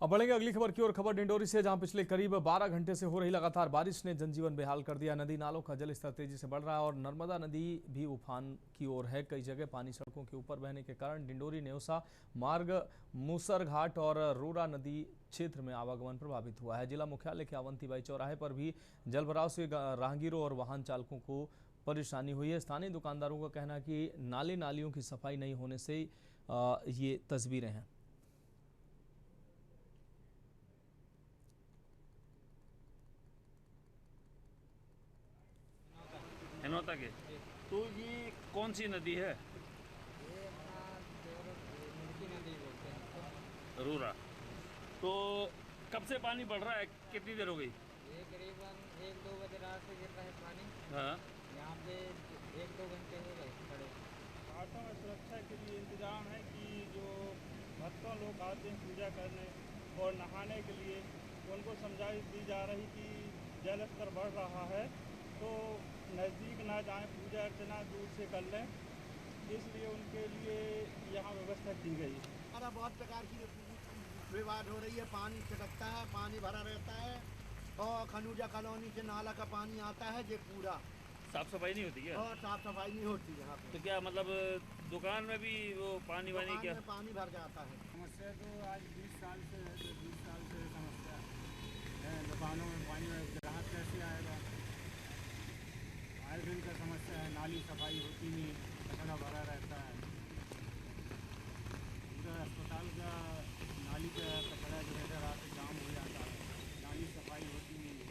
Speaker 1: अब बढ़ेंगे अगली खबर की ओर। खबर डिंडोरी से, जहां पिछले करीब 12 घंटे से हो रही लगातार बारिश ने जनजीवन बेहाल कर दिया। नदी नालों का जल स्तर तेजी से बढ़ रहा है और नर्मदा नदी भी उफान की ओर है। कई जगह पानी सड़कों के ऊपर बहने के कारण डिंडोरी नेवसा मार्ग, मूसरघाट और रोरा नदी क्षेत्र में आवागमन प्रभावित हुआ है। जिला मुख्यालय के अवंतीबाई चौराहे पर भी जलभराव से राहगीरों और वाहन चालकों को परेशानी हुई है। स्थानीय दुकानदारों का कहना है कि नालियों की सफाई नहीं होने से ये तस्वीरें हैं।
Speaker 5: हिनौता के तो ये कौन सी नदी है? रूरा। तो कब से पानी बढ़ रहा है, कितनी देर हो गई?
Speaker 7: ये करीबन 1-2 बजे रात से गिर रहा है पानी।
Speaker 5: हाँ,
Speaker 7: यहाँ पे 1-2 घंटे हो गए खड़े।
Speaker 8: घाटों में सुरक्षा के लिए इंतजाम है कि जो भक्तों लोग आते हैं पूजा करने और नहाने के लिए, उनको समझाइश दी जा रही कि जल स्तर बढ़ रहा है तो नज़दीक ना जाएं, पूजा अर्चना दूर से कर लें, इसलिए उनके लिए यहाँ व्यवस्था की गई है।
Speaker 9: हमारा बहुत प्रकार की विवाद हो रही है, पानी छिड़कता है, पानी भरा रहता है और खनूजा कॉलोनी से नाला का पानी आता है, ये पूरा
Speaker 5: साफ सफाई नहीं होती क्या?
Speaker 9: और साफ सफाई नहीं होती यहाँ पे।
Speaker 5: तो क्या मतलब दुकान में भी वो पानी वानी क्या?
Speaker 9: पानी भर जाता है।
Speaker 8: समस्या तो आज 20 साल से है, तो 20 साल से समस्या है। दुकानों में पानी में ग्राहक कैसे आएगा? आए दिन का समस्या है, नाली सफाई होती नहीं, कचरा भरा रहता है। पूरा अस्पताल का नाली का कचरा जो है रात में जाम हो जाता है, नाली सफाई होती नहीं है।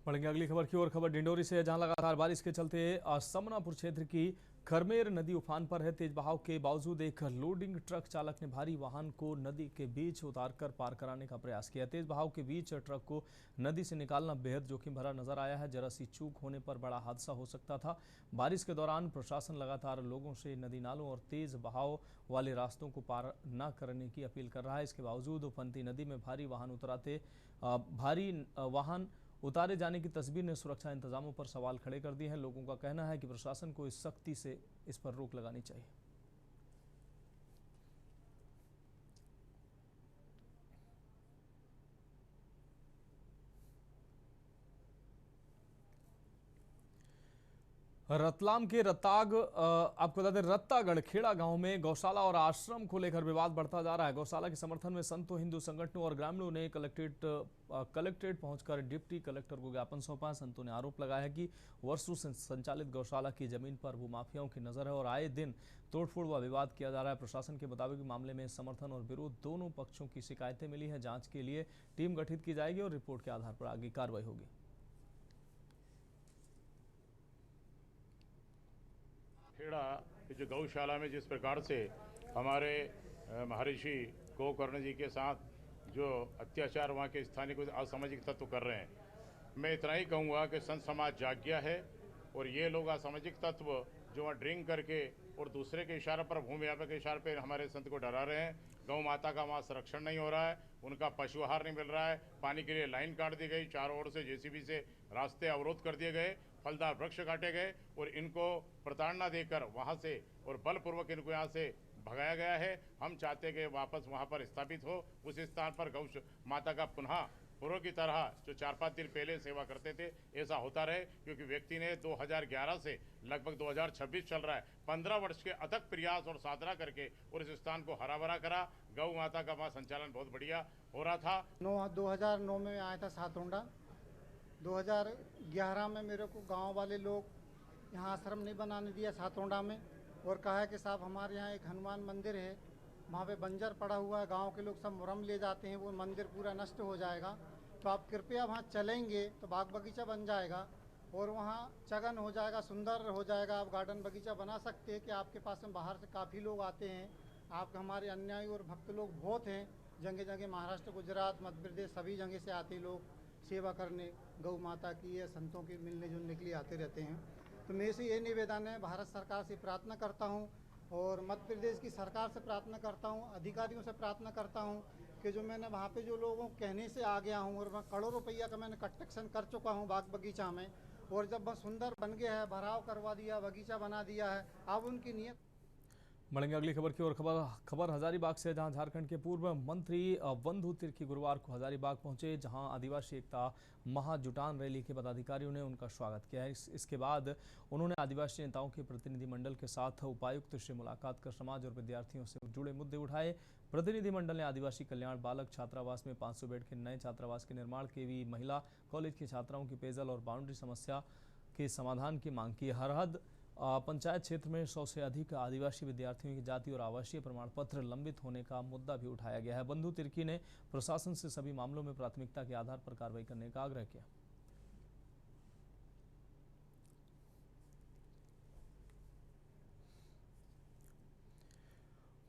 Speaker 1: बढ़ेंगे अगली खबर की ओर। खबर डिंडोरी से, जहां लगातार बारिश के चलते समनापुर क्षेत्र की खरमेर नदी उफान पर है। तेज बहाव के बावजूद एक लोडिंग ट्रक चालक ने भारी वाहन को नदी के बीच उतारकर पार कराने का प्रयास किया। तेज बहाव के बीच ट्रक को नदी से निकालना बेहद जोखिम भरा नजर आया है। जरा सी चूक होने पर बड़ा हादसा हो सकता था। बारिश के दौरान प्रशासन लगातार लोगों से नदी नालों और तेज बहाव वाले रास्तों को पार न करने की अपील कर रहा है। इसके बावजूद उफनती नदी में भारी वाहन उतारे जाने की तस्वीर ने सुरक्षा इंतजामों पर सवाल खड़े कर दिए हैं। लोगों का कहना है कि प्रशासन को इस सख्ती से इस पर रोक लगानी चाहिए। रतलाम के आपको बता दें, रत्तागढ़ खेड़ा गांव में गौशाला और आश्रम को लेकर विवाद बढ़ता जा रहा है। गौशाला के समर्थन में संतों, हिंदू संगठनों और ग्रामीणों ने कलेक्ट्रेट पहुंचकर डिप्टी कलेक्टर को ज्ञापन सौंपा। संतों ने आरोप लगाया है कि वर्षों से संचालित गौशाला की जमीन पर भूमाफियाओं की नजर है और आए दिन तोड़फोड़ व विवाद किया जा रहा है। प्रशासन के मुताबिक मामले में समर्थन और विरोध दोनों पक्षों की शिकायतें मिली है। जाँच के लिए टीम गठित की जाएगी और रिपोर्ट के आधार पर आगे कार्रवाई होगी।
Speaker 25: खेड़ा जो गौशाला में जिस प्रकार से हमारे महर्षि गोकर्ण जी के साथ जो अत्याचार वहाँ के स्थानीय कुछ असामाजिक तत्व कर रहे हैं, मैं इतना ही कहूँगा कि संत समाज जाग गया है और ये लोग असामाजिक तत्व जो वहाँ ड्रिंक करके और दूसरे के इशारे पर, भूमि व्यापक के इशारे पर हमारे संत को डरा रहे हैं। गौ माता का वहाँ संरक्षण नहीं हो रहा है, उनका पशु आहार नहीं मिल रहा है, पानी के लिए लाइन काट दी गई, चारों ओर से जेसीबी से रास्ते अवरोध कर दिए गए, फलदार वृक्ष काटे गए और इनको प्रताड़ना देकर वहाँ से और बलपूर्वक इनको यहाँ से भगाया गया है। हम चाहते हैं कि वापस वहाँ पर स्थापित हो, उस स्थान पर गौ माता का पुनः पूर्व की तरह जो 4-5 दिन पहले सेवा करते थे ऐसा होता रहे, क्योंकि व्यक्ति ने 2011 से लगभग 2026 चल रहा है, 15 वर्ष के अथक प्रयास और साधना करके और इस स्थान को हरा भरा करा। गौ माता का वहाँ संचालन बहुत बढ़िया हो रहा था।
Speaker 9: 2009 में आया था सातोंडा। 2011 में मेरे को गांव वाले लोग यहाँ आश्रम नहीं बनाने दिया सातोंडा में और कहा है कि साहब हमारे यहाँ एक हनुमान मंदिर है, वहाँ पे बंजर पड़ा हुआ है, गांव के लोग सब मुरम ले जाते हैं, वो मंदिर पूरा नष्ट हो जाएगा, तो आप कृपया वहाँ चलेंगे तो बाग बगीचा बन जाएगा और वहाँ चगन हो जाएगा, सुंदर हो जाएगा, आप गार्डन बगीचा बना सकते हैं कि आपके पास में बाहर से काफ़ी लोग आते हैं, आप हमारे अनुयायी और भक्त लोग बहुत हैं, जगह जगह महाराष्ट्र, गुजरात, मध्य प्रदेश सभी जगह से आते लोग सेवा करने, गौ माता की या संतों के मिलने जुलने के लिए आते रहते हैं। तो मेरे से ये निवेदन है, भारत सरकार से प्रार्थना करता हूँ और मध्य प्रदेश की सरकार से प्रार्थना करता हूँ, अधिकारियों से प्रार्थना करता हूँ कि जो मैंने वहाँ पे जो लोगों कहने से आ गया हूँ और वहाँ करोड़ों रुपया का मैंने कंस्ट्रक्शन कर चुका हूँ बाग बगीचा में, और जब वह सुंदर बन गया है, भराव करवा दिया, बगीचा बना दिया है, अब उनकी नियत
Speaker 1: बढ़ेंगे अगली खबर की ओर। खबर हजारीबाग से, जहां झारखंड के पूर्व मंत्री बंधु तिर्की गुरुवार को हजारीबाग पहुंचे, जहां आदिवासी एकता महाजुटान रैली के पदाधिकारियों ने उनका स्वागत किया है। इसके बाद उन्होंने आदिवासी नेताओं के प्रतिनिधिमंडल के साथ उपायुक्त से मुलाकात कर समाज और विद्यार्थियों से जुड़े मुद्दे उठाए। प्रतिनिधिमंडल ने आदिवासी कल्याण बालक छात्रावास में 500 बेड के नए छात्रावास के निर्माण, केवी महिला कॉलेज की छात्राओं की पेयजल और बाउंड्री समस्या के समाधान की मांग की। हरहद पंचायत क्षेत्र में 100 से अधिक आदिवासी विद्यार्थियों की जाति और आवासीय प्रमाण पत्र लंबित होने का मुद्दा भी उठाया गया है। बंधु तिर्की ने प्रशासन से सभी मामलों में प्राथमिकता के आधार पर कार्रवाई करने का आग्रह किया।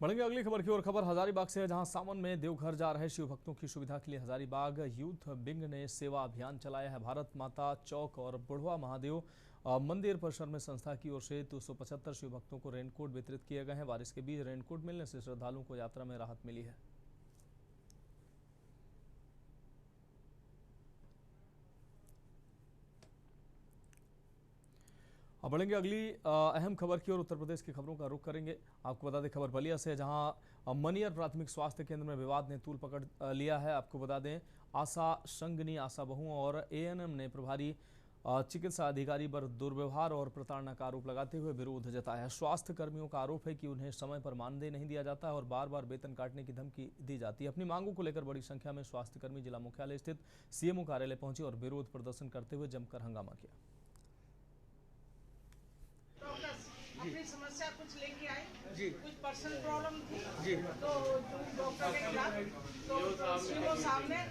Speaker 1: बढ़ेंगे अगली खबर की ओर। खबर हजारीबाग से है, जहां सावन में देवघर जा रहे शिव भक्तों की सुविधा के लिए हजारीबाग यूथ विंग ने सेवा अभियान चलाया है। भारत माता चौक और बुढ़वा महादेव मंदिर परिसर में संस्था की ओर से 275 शिव भक्तों को रेनकोट वितरित किए गए हैं। बारिश के बीच रेनकोट मिलने से श्रद्धालुओं को यात्रा में राहत मिली है। अब बढ़ेंगे अगली अहम खबर की ओर। उत्तर प्रदेश की खबरों का रुख करेंगे। आपको बता दें खबर बलिया से, जहां मनियर प्राथमिक स्वास्थ्य केंद्र में विवाद ने तूल पकड़ लिया है। आपको बता दें आशा संगनी, आशा बहुओं और एएनएम ने प्रभारी चिकित्सा अधिकारी पर दुर्व्यवहार और प्रताड़ना का आरोप लगाते हुए विरोध जताया है। स्वास्थ्य कर्मियों का आरोप है कि उन्हें समय पर मानदेय नहीं दिया जाता है और बार बार वेतन काटने की धमकी दी जाती है। अपनी मांगों को लेकर बड़ी संख्या में स्वास्थ्यकर्मी जिला मुख्यालय स्थित सीएमओ कार्यालय पहुंचे और विरोध प्रदर्शन करते हुए जमकर हंगामा किया।
Speaker 10: अपनी समस्या कुछ लेके आए जी, कुछ पर्सनल प्रॉब्लम थी जी, तो डॉक्टर के खिलाफ तो सीएमओ साहब ने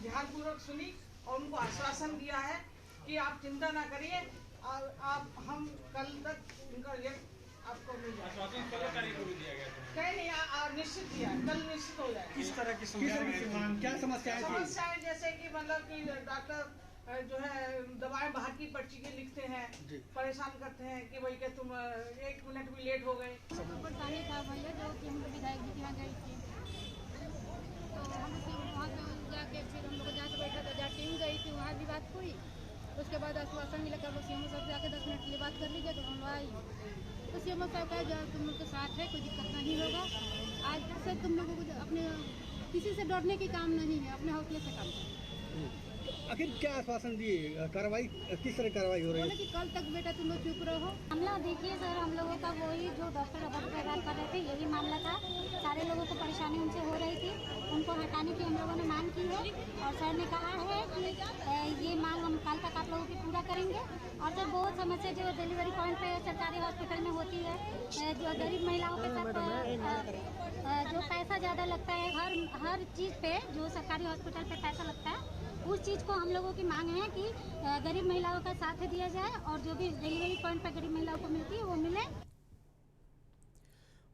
Speaker 10: ध्यानपूर्वक सुनी और उनको आश्वासन दिया है कि आप चिंता ना करिए, आप हम कल तक उनका रिजल्ट आपको मिल जाएगा। कहीं नहीं, निश्चित दिया, कल निश्चित हो जाएगा। किस तरह की समस्या, क्या समस्याएं जैसे कि मतलब कि डॉक्टर जो है दवाएं बाहर की पर्ची के लिखते हैं, परेशान करते हैं कि भाई कि तुम 1 मिनट भी लेट हो गए।
Speaker 11: परेशानी था भैया, जो कि हम विधायक जी के यहाँ गए थे, तो हम वहाँ जाके फिर हम लोग जहाँ से बैठा था, जहाँ टीम गई थी वहाँ भी बात हुई। उसके बाद आश्वासन मिला कि सीएमओ साहब से आके 10 मिनट के लिए बात कर लीजिए, तो हम आई तो सीएमओ साहब कहा जो तुम लोग के साथ है, कोई दिक्कत नहीं होगा। आज से तुम लोगों को अपने किसी से डरने की काम नहीं है, अपने हौसले से काम करो।
Speaker 12: आखिर क्या आश्वासन दिए, कार्रवाई किस तरह कार्रवाई हो रही है?
Speaker 11: कि कल तक बेटा तुम लोग चुप रहो। मामला देखिए सर, हम लोगों का वही जो डॉक्टर व्यवहार कर रहे थे यही मामला था। सारे लोगों को परेशानी उनसे हो रही थी, उनको हटाने की हम लोगों ने मांग की है और सर ने कहा है कि ये मांग हम कल तक आप लोगों की पूरा करेंगे। और सर बहुत समस्या जो डिलीवरी पॉइंट पे सरकारी हॉस्पिटल में होती है, जो गरीब महिलाओं के साथ जो पैसा ज़्यादा लगता है, हर चीज़ पे जो सरकारी हॉस्पिटल पे पैसा लगता है, उस चीज़ को हम लोगों की मांग है कि गरीब महिलाओं का साथ दिया जाए और जो भी डिलीवरी पॉइंट पर गरीब महिलाओं को मिलती है वो मिले।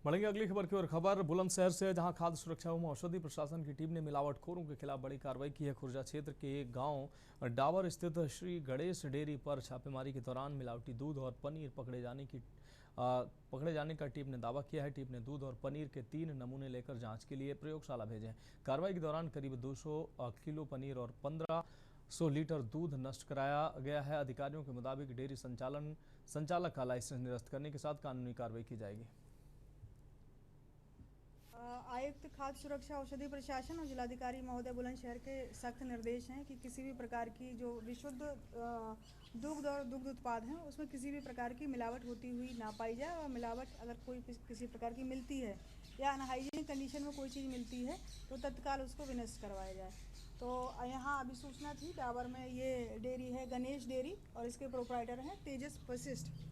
Speaker 1: बढ़ेंगे अगली खबर की ओर। खबर बुलंदशहर से, जहां खाद्य सुरक्षा एवं औषधि प्रशासन की टीम ने मिलावटखोरों के खिलाफ बड़ी कार्रवाई की है। खुर्जा क्षेत्र के गांव डावर स्थित श्री गणेश डेयरी पर छापेमारी के दौरान मिलावटी दूध और पनीर पकड़े जाने का टीम ने दावा किया है। टीम ने दूध और पनीर के 3 नमूने लेकर जांच के लिए प्रयोगशाला भेजे हैं। कार्रवाई के दौरान करीब 200 किलो पनीर और 1500 लीटर दूध नष्ट कराया गया है। अधिकारियों के मुताबिक डेयरी संचालक का लाइसेंस निरस्त करने के साथ कानूनी कार्रवाई की जाएगी।
Speaker 13: आयुक्त खाद्य सुरक्षा औषधि प्रशासन और जिलाधिकारी महोदय बुलंदशहर के सख्त निर्देश हैं कि किसी भी प्रकार की जो विशुद्ध दुग्ध और दुग्ध उत्पाद हैं उसमें किसी भी प्रकार की मिलावट होती हुई ना पाई जाए, और मिलावट अगर कोई किसी प्रकार की मिलती है या अनहाइजीनिक कंडीशन में कोई चीज़ मिलती है तो तत्काल उसको विनष्ट करवाया जाए। तो यहाँ अभी सूचना थी, डाबर में ये डेयरी है गणेश डेयरी और इसके प्रोप्राइटर हैं तेजस वशिष्ठ।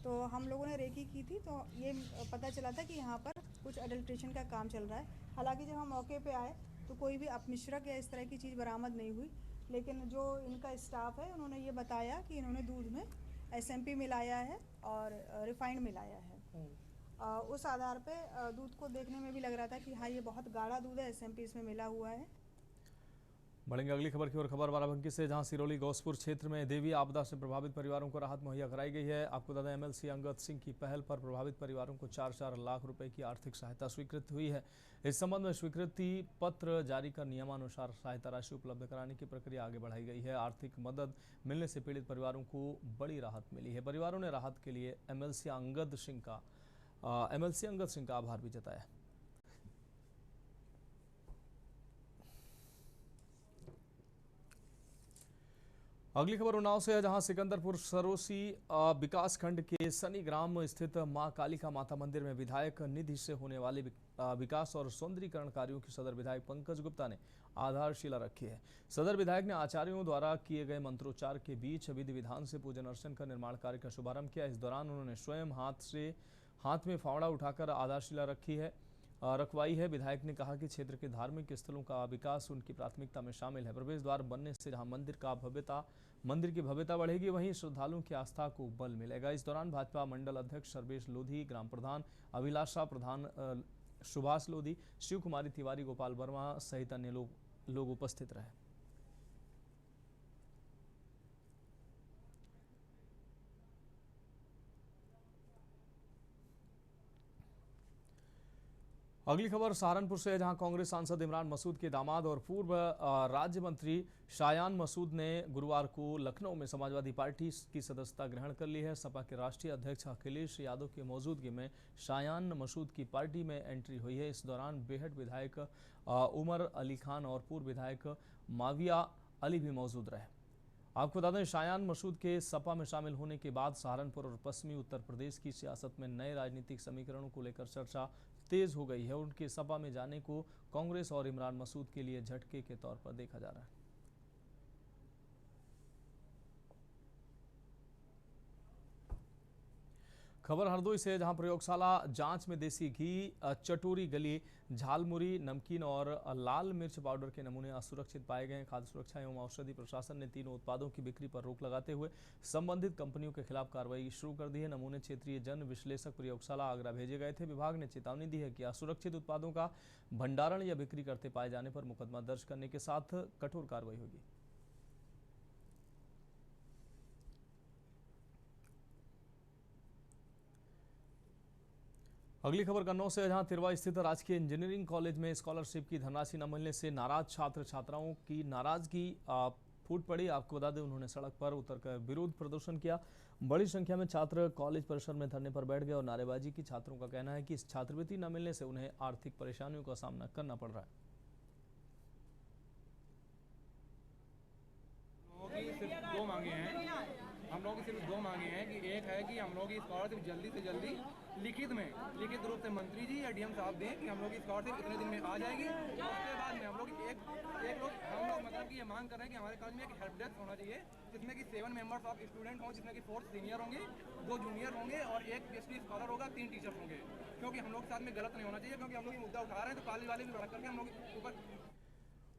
Speaker 13: तो हम लोगों ने रेकी की थी तो ये पता चला था कि यहाँ पर कुछ अडल्ट्रेशन का काम चल रहा है। हालांकि जब हम मौके पे आए तो कोई भी अपमिश्रक या इस तरह की चीज़ बरामद नहीं हुई, लेकिन जो इनका स्टाफ है उन्होंने ये बताया कि इन्होंने दूध में SMP मिलाया है और रिफाइंड मिलाया है। उस आधार पे दूध को देखने में भी लग रहा था कि हाँ ये बहुत गाढ़ा दूध है, SMP इसमें मिला हुआ है।
Speaker 1: बढ़ेंगे अगली खबर की ओर। खबर बाराबंकी से, जहां सिरोली गौसपुर क्षेत्र में देवी आपदा से प्रभावित परिवारों को राहत मुहैया कराई गई है। आपको बता दें MLC अंगद सिंह की पहल पर प्रभावित परिवारों को 4-4 लाख रुपए की आर्थिक सहायता स्वीकृत हुई है। इस संबंध में स्वीकृति पत्र जारी कर नियमानुसार सहायता राशि उपलब्ध कराने की प्रक्रिया आगे बढ़ाई गई है। आर्थिक मदद मिलने से पीड़ित परिवारों को बड़ी राहत मिली है। परिवारों ने राहत के लिए MLC अंगद सिंह का MLC अंगद सिंह का आभार भी जताया। अगली खबर उन्नाव से है, जहां सिकंदरपुर सरोसी विकास खंड के सनी ग्राम स्थित मां कालिका माता मंदिर में विधायक निधि से होने वाले विकास और सौंदर्यीकरण कार्यों की सदर विधायक पंकज गुप्ता ने आधारशिला रखी है। सदर विधायक ने आचार्यों द्वारा किए गए मंत्रोच्चार के बीच विधि विधान से पूजन अर्चन कर निर्माण कार्य का शुभारंभ किया। इस दौरान उन्होंने स्वयं हाथ में फावड़ा उठाकर आधारशिला रखवाई है। विधायक ने कहा कि क्षेत्र के धार्मिक स्थलों का विकास उनकी प्राथमिकता में शामिल है। प्रवेश द्वार बनने से जहां मंदिर की भव्यता बढ़ेगी, वहीं श्रद्धालुओं की आस्था को बल मिलेगा। इस दौरान भाजपा मंडल अध्यक्ष सर्वेश लोधी, ग्राम प्रधान अभिलाषा प्रधान, सुभाष लोधी, शिव कुमारी तिवारी, गोपाल वर्मा सहित अन्य लोग उपस्थित रहे। अगली खबर सहारनपुर से है, जहां कांग्रेस सांसद इमरान मसूद के दामाद और पूर्व राज्य मंत्री शायान मसूद ने गुरुवार को लखनऊ में समाजवादी पार्टी की सदस्यता ग्रहण कर ली है। सपा के राष्ट्रीय अध्यक्ष अखिलेश यादव की मौजूदगी में शायान मसूद की पार्टी में एंट्री हुई है। इस दौरान बेहट विधायक उमर अली खान और पूर्व विधायक माविया अली भी मौजूद रहे। आपको बता दें, शायान मसूद के सपा में शामिल होने के बाद सहारनपुर और पश्चिमी उत्तर प्रदेश की सियासत में नए राजनीतिक समीकरणों को लेकर चर्चा तेज हो गई है। उनके सपा में जाने को कांग्रेस और इमरान मसूद के लिए झटके के तौर पर देखा जा रहा है। खबर हरदोई से, जहां प्रयोगशाला जांच में देसी घी, चटोरी गली झालमुरी, नमकीन और लाल मिर्च पाउडर के नमूने असुरक्षित पाए गए। खाद्य सुरक्षा एवं औषधि प्रशासन ने तीनों उत्पादों की बिक्री पर रोक लगाते हुए संबंधित कंपनियों के खिलाफ कार्रवाई शुरू कर दी है। नमूने क्षेत्रीय जन विश्लेषक प्रयोगशाला आगरा भेजे गए थे। विभाग ने चेतावनी दी है कि असुरक्षित उत्पादों का भंडारण या बिक्री करते पाए जाने पर मुकदमा दर्ज करने के साथ कठोर कार्रवाई होगी। अगली खबर कन्नौज से, जहां तिरवा स्थित राजकीय इंजीनियरिंग कॉलेज में स्कॉलरशिप की धनराशि न मिलने से नाराज छात्र छात्राओं की नाराजगी फूट पड़ी। आपको बता दें, उन्होंने सड़क पर उतरकर विरोध प्रदर्शन किया। बड़ी संख्या में छात्र कॉलेज परिसर में धरने पर बैठ गए और नारेबाजी की। छात्रों का कहना है कि इस छात्रवृत्ति न मिलने से उन्हें आर्थिक परेशानियों का सामना करना पड़ रहा है।
Speaker 14: सिर्फ दो मांगे हैं, हम लोगों की सिर्फ दो मांगे हैं कि एक है कि हम लोगों की स्कॉलरशिप जल्दी से जल्दी लिखित रूप से मंत्री जी या डीएम साहब दें कि हम लोग की स्कॉलरशिप इतने दिन में आ जाएगी। उसके बाद में हम लोग मतलब कि ये मांग कर रहे हैं कि हमारे कॉलेज में एक हेल्प डेस्क होना चाहिए, जिसमें कि 7 मेंबर्स ऑफ स्टूडेंट हों, जिसमें कि 4 सीनियर होंगे, 2 जूनियर होंगे और 1 PhD स्कॉलर होगा, 3 टीचर्स होंगे। क्योंकि हम लोग के साथ में गलत नहीं होना चाहिए, क्योंकि हम लोग ये मुद्दा उठा रहे हैं तो कॉलेज वाले भी लड़क करके हम लोग ऊपर।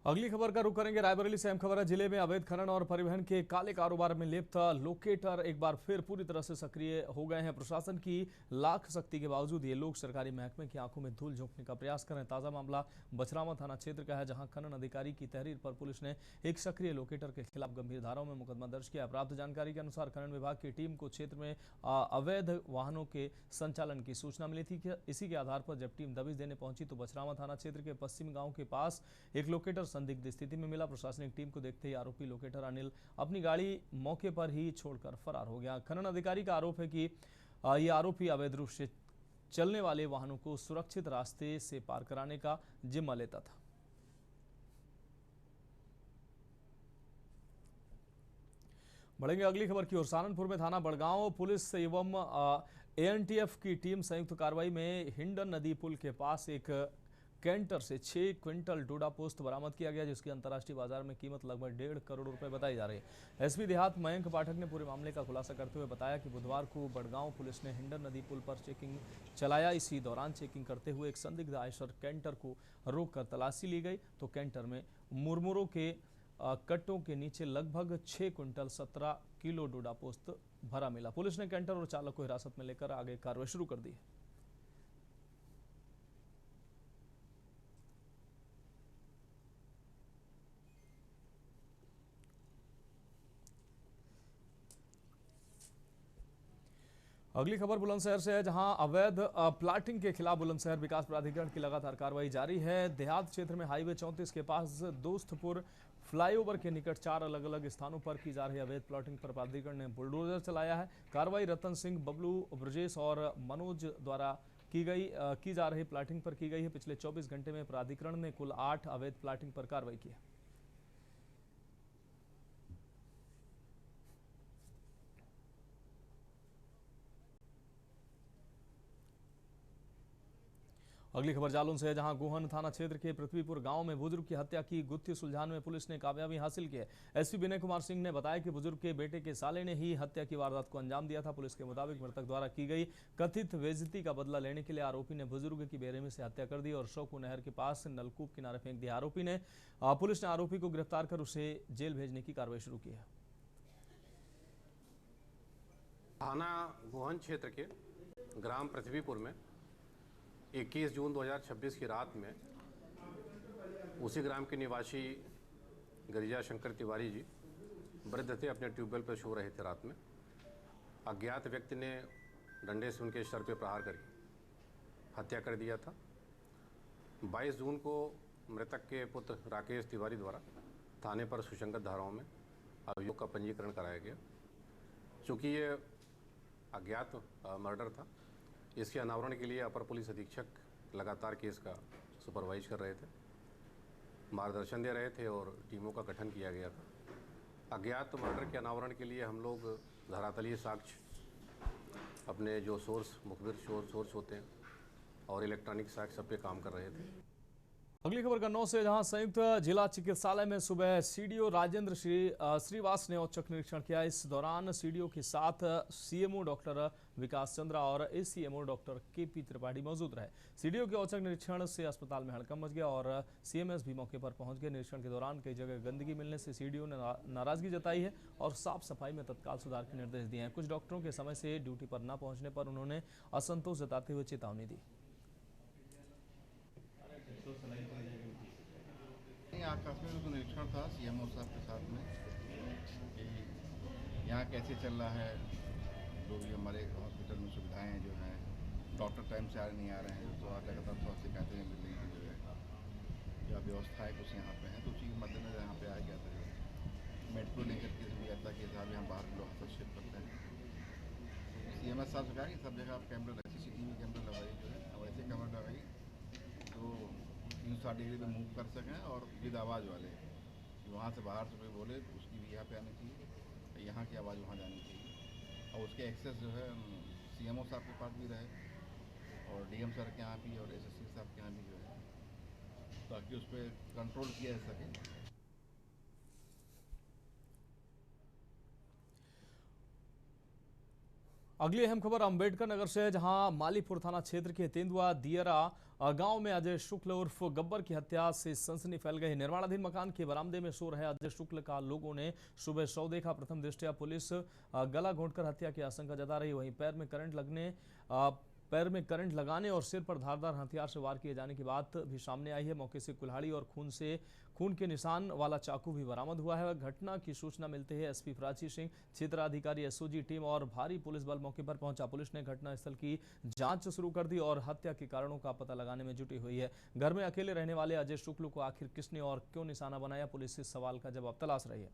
Speaker 1: अगली खबर का रुख करेंगे रायबरेली से। अहम खबर है, जिले में अवैध खनन और परिवहन के काले कारोबार में लिप्त लोकेटर एक बार फिर पूरी तरह से सक्रिय हो गए हैं। प्रशासन की लाख सख्ती के बावजूद ये लोग सरकारी महकमे की आंखों में धूल झोंकने का प्रयास कर रहे हैं। ताजा मामला बछरावा थाना क्षेत्र का है, जहां खनन अधिकारी की तहरीर पर पुलिस ने एक सक्रिय लोकेटर के खिलाफ गंभीर धाराओं में मुकदमा दर्ज किया। प्राप्त जानकारी के अनुसार खनन विभाग की टीम को क्षेत्र में अवैध वाहनों के संचालन की सूचना मिली थी। इसी के आधार पर जब टीम दबिश देने पहुंची तो बछरावा थाना क्षेत्र के पश्चिमी गाँव के पास एक लोकेटर संदिग्ध स्थिति में मिला। प्रशासनिक टीम को देखते ही आरोपी लोकेटर अनिल अपनी गाड़ी मौके पर ही छोड़कर फरार हो गया। खनन अधिकारी का आरोप है कि ये आरोपी अवैध रूप से चलने वाले वाहनों को सुरक्षित रास्ते से पार कराने का जिम्मा लेता था। बढ़ेंगे अगली खबर की ओर। सहारनपुर में थाना बड़गांव पुलिस एवं ANTF की टीम संयुक्त कार्रवाई में हिंडन नदी पुल के पास एक कैंटर से 6 क्विंटल डोडा पोस्त बरामद किया गया, जिसकी अंतर्राष्ट्रीय बाजार में कीमत लगभग 1.5 करोड़ रुपए बताई जा रही है। एसपी देहात मयंक पाठक ने पूरे मामले का खुलासा करते हुए बताया कि बुधवार को बड़गांव पुलिस ने हिंडन नदी पुल पर चेकिंग चलाया। इसी दौरान चेकिंग करते हुए एक संदिग्ध आयशर कैंटर को रोककर तलाशी ली गई तो कैंटर में मुरमुरों के कट्टों के नीचे लगभग 6 क्विंटल 17 किलो डोडा पोस्त भरा मिला। पुलिस ने कैंटर और चालक को हिरासत में लेकर आगे कार्रवाई शुरू कर दी है। अगली खबर बुलंदशहर से है, जहां अवैध प्लाटिंग के खिलाफ बुलंदशहर विकास प्राधिकरण की लगातार कार्रवाई जारी है। देहात क्षेत्र में हाईवे 34 के पास दोस्तपुर फ्लाईओवर के निकट 4 अलग अलग स्थानों पर की जा रही अवैध प्लॉटिंग पर प्राधिकरण ने बुलडोजर चलाया है। कार्रवाई रतन सिंह, बबलू, ब्रजेश और मनोज द्वारा की जा रही प्लाटिंग पर की गई है। पिछले 24 घंटे में प्राधिकरण ने कुल 8 अवैध प्लाटिंग पर कार्रवाई की है। अगली खबर जालौन से है, जहां गोहन थाना क्षेत्र के पृथ्वीपुर गांव में बुजुर्ग की हत्या की गुत्थी सुलझाने में पुलिस ने कामयाबी हासिल की है। एसपी विनय कुमार सिंह ने बताया कि बुजुर्ग के बेटे के साले ने ही हत्या की वारदात को अंजाम दिया था। पुलिस के मुताबिक मृतक द्वारा की गई कथित बेइज्जती का बदला लेने के लिए आरोपी ने बुजुर्ग की बेरहमी से हत्या कर दी और शव को नहर के पास नलकूप किनारे फेंक दिया। पुलिस ने आरोपी को गिरफ्तार कर उसे जेल भेजने की कार्रवाई शुरू की है।
Speaker 15: थाना गोहन क्षेत्र के ग्राम पृथ्वीपुर में 21 जून 2026 की रात में उसी ग्राम के निवासी गरिजा शंकर तिवारी जी वृद्ध थे, अपने ट्यूबवेल पर सो रहे थे। रात में अज्ञात व्यक्ति ने डंडे से उनके सर पर प्रहार करके हत्या कर दिया था। 22 जून को मृतक के पुत्र राकेश तिवारी द्वारा थाने पर सुसंगत धाराओं में अभियोग का पंजीकरण कराया गया। चूँकि ये अज्ञात मर्डर था, इसके अनावरण के लिए अपर पुलिस अधीक्षक लगातार केस का सुपरवाइज कर रहे थे, मार्गदर्शन दे रहे थे और टीमों का गठन किया गया था। अज्ञात मर्डर के अनावरण के लिए हम लोग धरातलीय साक्ष्य, अपने जो मुखबिर सोर्स होते हैं और इलेक्ट्रॉनिक साक्ष्य सब पे काम कर रहे थे।
Speaker 1: अगली खबर कन्नौज से, जहां संयुक्त जिला चिकित्सालय में सुबह सीडीओ राजेंद्र श्रीवास ने औचक निरीक्षण किया। इस दौरान सीडीओ के साथ सीएमओ डॉक्टर विकास चंद्रा और एसीएमओ डॉक्टर केपी त्रिपाठी मौजूद रहे। सीडीओ के औचक निरीक्षण से अस्पताल में हड़कंप मच गया और सीएमएस भी मौके पर पहुंच गए। निरीक्षण के दौरान कई जगह गंदगी मिलने से सीडीओ ने नाराजगी जताई है और साफ सफाई में तत्काल सुधार के निर्देश दिए हैं। कुछ डॉक्टरों के समय से ड्यूटी पर न पहुंचने पर उन्होंने असंतोष जताते हुए चेतावनी दी।
Speaker 16: आकस्मिक में निरीक्षण था सीएमओ साहब के साथ में कि यहाँ कैसे चल रहा है, जो भी हमारे हॉस्पिटल में सुविधाएं जो हैं, डॉक्टर टाइम से नहीं आ रहे हैं, तो लगातार स्वास्थ्य शिकायतें मिल रही हैं जो है, या व्यवस्थाएँ कुछ यहाँ पे हैं, तो उसी के मद्देनजर यहाँ पे आ गया था। मेडिकल लेकर के भी आता कि साहब यहाँ बाहर लोग हस्तक्षेप करते हैं। सीएमएस साहब से कहा कि सब जगह आप कैमरा CCTV कैमरा लगाइए जो है, और ऐसे कैमरा लगाइए तो 360 डिग्री पे मूव कर सकें और विद आवाज़ वाले, कि वहाँ से बाहर से कोई बोले तो उसकी भी यहाँ पे आनी चाहिए, यहाँ की आवाज़ वहाँ जानी चाहिए। और उसके एक्सेस जो है सीएमओ साहब के पास भी रहे और डीएम सर के यहाँ भी और SSC साहब के यहाँ भी जो है, ताकि उस पर कंट्रोल किया जा सके।
Speaker 1: अगली अहम खबर अंबेडकर नगर से है, जहां मालीपुर थाना क्षेत्र के तेंदुआ दियरा गांव में अजय शुक्ल उर्फ गब्बर की हत्या से सनसनी फैल गई। निर्माणाधीन मकान के बरामदे में सो रहे अजय शुक्ल का लोगों ने सुबह शव देखा। प्रथम दृष्टया पुलिस गला घोंटकर हत्या की आशंका जता रही। वहीं पैर में करंट लगाने और सिर पर धारदार हथियार से वार किए जाने की बात भी सामने आई है। मौके से कुल्हाड़ी और खून के निशान वाला चाकू भी बरामद हुआ है। घटना की सूचना मिलते ही एसपी प्राची सिंह, क्षेत्राधिकारी एसओजी टीम और भारी पुलिस बल मौके पर पहुंचा। पुलिस ने घटनास्थल की जांच शुरू कर दी और हत्या के कारणों का पता लगाने में जुटी हुई है। घर में अकेले रहने वाले अजय शुक्ल को आखिर किसने और क्यों निशाना बनाया, पुलिस इस सवाल का जवाब तलाश रही है।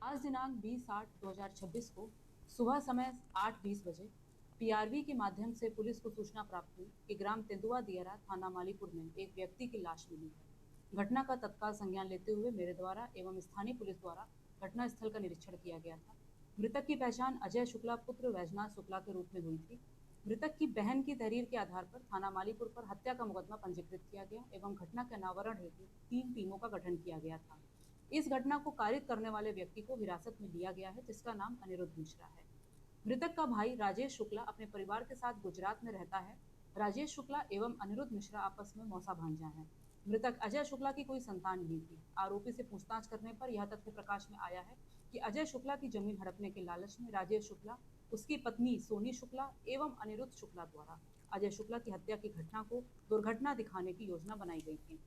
Speaker 17: आज दिनांक 20/8/2026 को सुबह समय 8:20 बजे पीआरवी के माध्यम से पुलिस को सूचना प्राप्त हुई कि ग्राम तेंदुआ दियरा थाना मालीपुर में एक व्यक्ति की लाश मिली है। घटना का तत्काल संज्ञान लेते हुए मेरे द्वारा एवं स्थानीय पुलिस द्वारा घटनास्थल का निरीक्षण किया गया था। मृतक की पहचान अजय शुक्ला पुत्र वैजनाथ शुक्ला के रूप में हुई थी। मृतक की बहन की तहरीर के आधार पर थाना मालीपुर पर हत्या का मुकदमा पंजीकृत किया गया एवं घटना के अनावरण हेतु 3 टीमों का गठन किया गया था। इस घटना को कारित करने वाले व्यक्ति को हिरासत में लिया गया है, जिसका नाम अनिरुद्ध मिश्रा है। मृतक का भाई राजेश शुक्ला अपने परिवार के साथ गुजरात में रहता है। राजेश शुक्ला एवं अनिरुद्ध मिश्रा आपस में मौसा भांजा हैं। मृतक अजय शुक्ला की कोई संतान नहीं थी। आरोपी से पूछताछ करने पर यह तथ्य प्रकाश में आया है कि अजय शुक्ला की जमीन हड़पने के लालच में राजेश शुक्ला, उसकी पत्नी सोनी शुक्ला एवं अनिरुद्ध शुक्ला द्वारा अजय शुक्ला की हत्या की घटना को दुर्घटना दिखाने की योजना बनाई गई थी।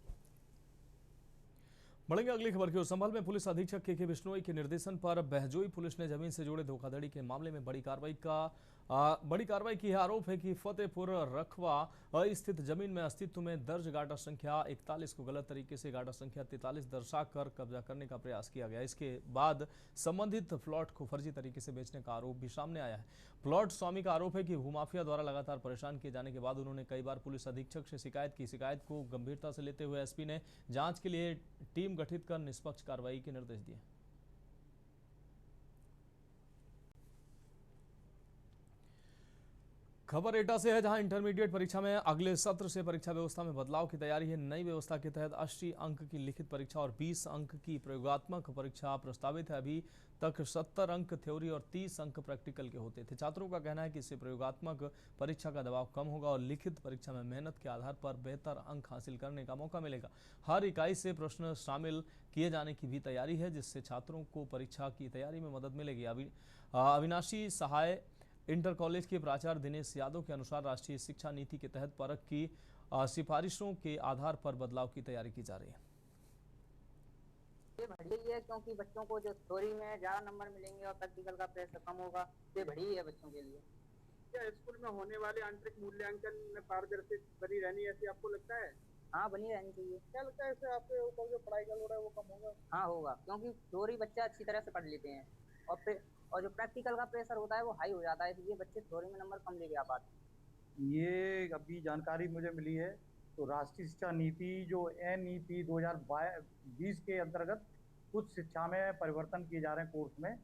Speaker 1: बढ़ेंगे अगली खबर की ओर। संभल में पुलिस अधीक्षक के बिश्नोई के निर्देशन पर बहजोई पुलिस ने जमीन से जुड़े धोखाधड़ी के मामले में बड़ी कार्रवाई का बड़ी कार्रवाई की है। आरोप है कि फतेहपुर रखवा स्थित जमीन में अस्तित्व में दर्ज गाटा संख्या 41 को गलत तरीके से गाटा संख्या 43 दर्शाकर कब्जा करने का प्रयास किया गया। इसके बाद संबंधित प्लॉट को फर्जी तरीके से बेचने का आरोप भी सामने आया है। प्लॉट स्वामी का आरोप है कि भूमाफिया द्वारा लगातार परेशान किए जाने के बाद उन्होंने कई बार पुलिस अधीक्षक से शिकायत की। शिकायत को गंभीरता से लेते हुए एसपी ने जांच के लिए टीम गठित कर निष्पक्ष कार्रवाई के निर्देश दिए। खबर एटा से है, जहां इंटरमीडिएट परीक्षा में अगले सत्र से परीक्षा व्यवस्था में बदलाव की तैयारी है। नई व्यवस्था के तहत 80 अंक की लिखित परीक्षा और 20 अंक की प्रयोगात्मक परीक्षा प्रस्तावित है। अभी तक 70 अंक थ्योरी और 30 अंक प्रैक्टिकल के होते थे। छात्रों का कहना है कि इससे प्रयोगात्मक परीक्षा का दबाव कम होगा और लिखित परीक्षा में मेहनत के आधार पर बेहतर अंक हासिल करने का मौका मिलेगा। हर इकाई से प्रश्न शामिल किए जाने की भी तैयारी है, जिससे छात्रों को परीक्षा की तैयारी में मदद मिलेगी। अविनाशी सहाय इंटर कॉलेज के प्राचार्य दिनेश यादव के अनुसार राष्ट्रीय शिक्षा नीति के तहत परख की सिफारिशों के आधार पर बदलाव की तैयारी की जा रही है।
Speaker 6: ये बढ़िया है क्योंकि बच्चों को जो थ्योरी में ज़्यादा नंबर मिलेंगे और प्रैक्टिकल का प्रेशर कम होगा, ये बढ़िया है बच्चों के लिए।
Speaker 18: क्या स्कूल में होने वाले आंतरिक मूल्यांकन में पारदर्शिता बनी रहनी ऐसी आपको लगता है?
Speaker 6: हाँ, बनी रहनी चाहिए।
Speaker 18: क्या लगता है इससे आपके ऊपर जो पढ़ाई का लोड है वो कम होगा?
Speaker 6: हाँ होगा, क्योंकि थ्योरी बच्चे अच्छी तरह से पढ़ लेते हैं और जो प्रैक्टिकल का प्रेशर होता है वो हाई हो जाता है, इसलिए बच्चे थ्योरी में नंबर कम लेके आ पाते हैं।
Speaker 18: ये अभी जानकारी मुझे मिली है तो राष्ट्रीय शिक्षा नीति जो NEP 2020 के अंतर्गत कुछ शिक्षा में परिवर्तन किए जा रहे हैं कोर्स में,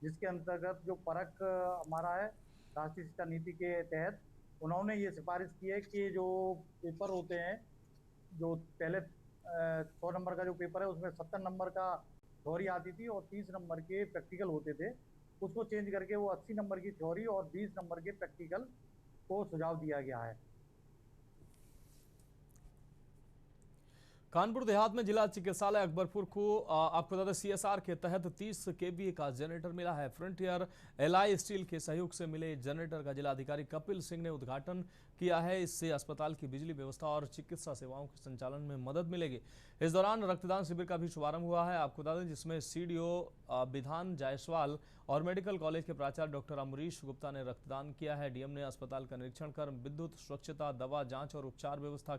Speaker 18: जिसके अंतर्गत जो परख हमारा है राष्ट्रीय शिक्षा नीति के तहत उन्होंने ये सिफारिश की है कि जो पेपर होते हैं, जो पहले 100 नंबर का जो पेपर है उसमें 70 नंबर का थ्योरी आती थी और 30 नंबर के प्रैक्टिकल होते थे, उसको चेंज करके वो 80 नंबर की थ्योरी और 20 नंबर के प्रैक्टिकल को सुझाव दिया गया है।
Speaker 1: कानपुर देहात में जिला चिकित्सालय अकबरपुर को आपको बता दें CSR के तहत 30 kVA का जनरेटर मिला है। फ्रंटियर एलाई स्टील के सहयोग से मिले जनरेटर का जिलाधिकारी कपिल सिंह ने उद्घाटन किया है। इससे अस्पताल की बिजली व्यवस्था और चिकित्सा सेवाओं के संचालन में मदद मिलेगी। इस दौरान रक्तदान शिविर का भी शुभारंभ हुआ है, आपको बता दें, जिसमें CDO विधान जायसवाल और मेडिकल कॉलेज के प्राचार्य डॉक्टर अमरीश गुप्ता ने रक्तदान किया है। डीएम ने अस्पताल का निरीक्षण कर विद्युत स्वच्छता, दवा जांच और उपचार व्यवस्था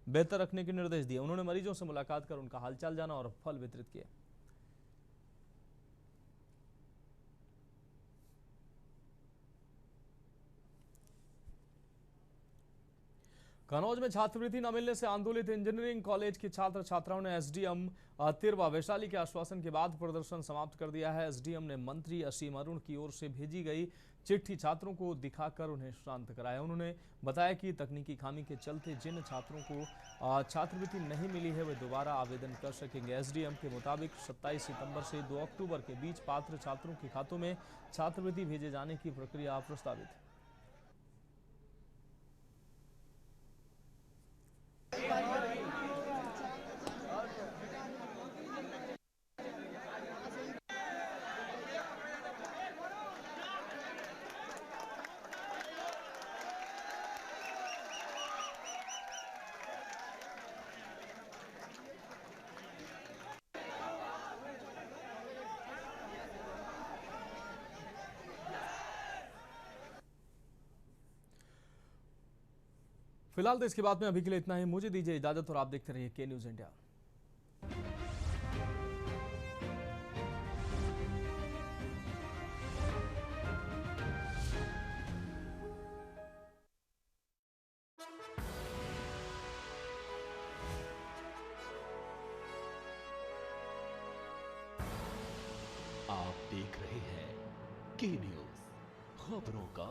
Speaker 1: बेहतर रखने के निर्देश दिए। उन्होंने मरीजों से मुलाकात कर उनका हालचाल जाना और फल वितरित किए। कन्नौज में छात्रवृत्ति न मिलने से आंदोलित इंजीनियरिंग कॉलेज के छात्र छात्राओं ने एसडीएम तिरवा वैशाली के आश्वासन के बाद प्रदर्शन समाप्त कर दिया है। एसडीएम ने मंत्री असीम अरुण की ओर से भेजी गई चिट्ठी छात्रों को दिखाकर उन्हें शांत कराया। उन्होंने बताया कि तकनीकी खामी के चलते जिन छात्रों को छात्रवृत्ति नहीं मिली है वे दोबारा आवेदन कर सकेंगे। एसडीएम के मुताबिक 27 सितंबर से 2 अक्टूबर के बीच पात्र छात्रों के खातों में छात्रवृत्ति भेजे जाने की प्रक्रिया प्रस्तावित है। फिलहाल तो इसके बाद में अभी के लिए इतना ही। मुझे दीजिए इजाजत और आप देखते रहिए के न्यूज़ इंडिया।
Speaker 2: आप देख रहे हैं के न्यूज़, खबरों का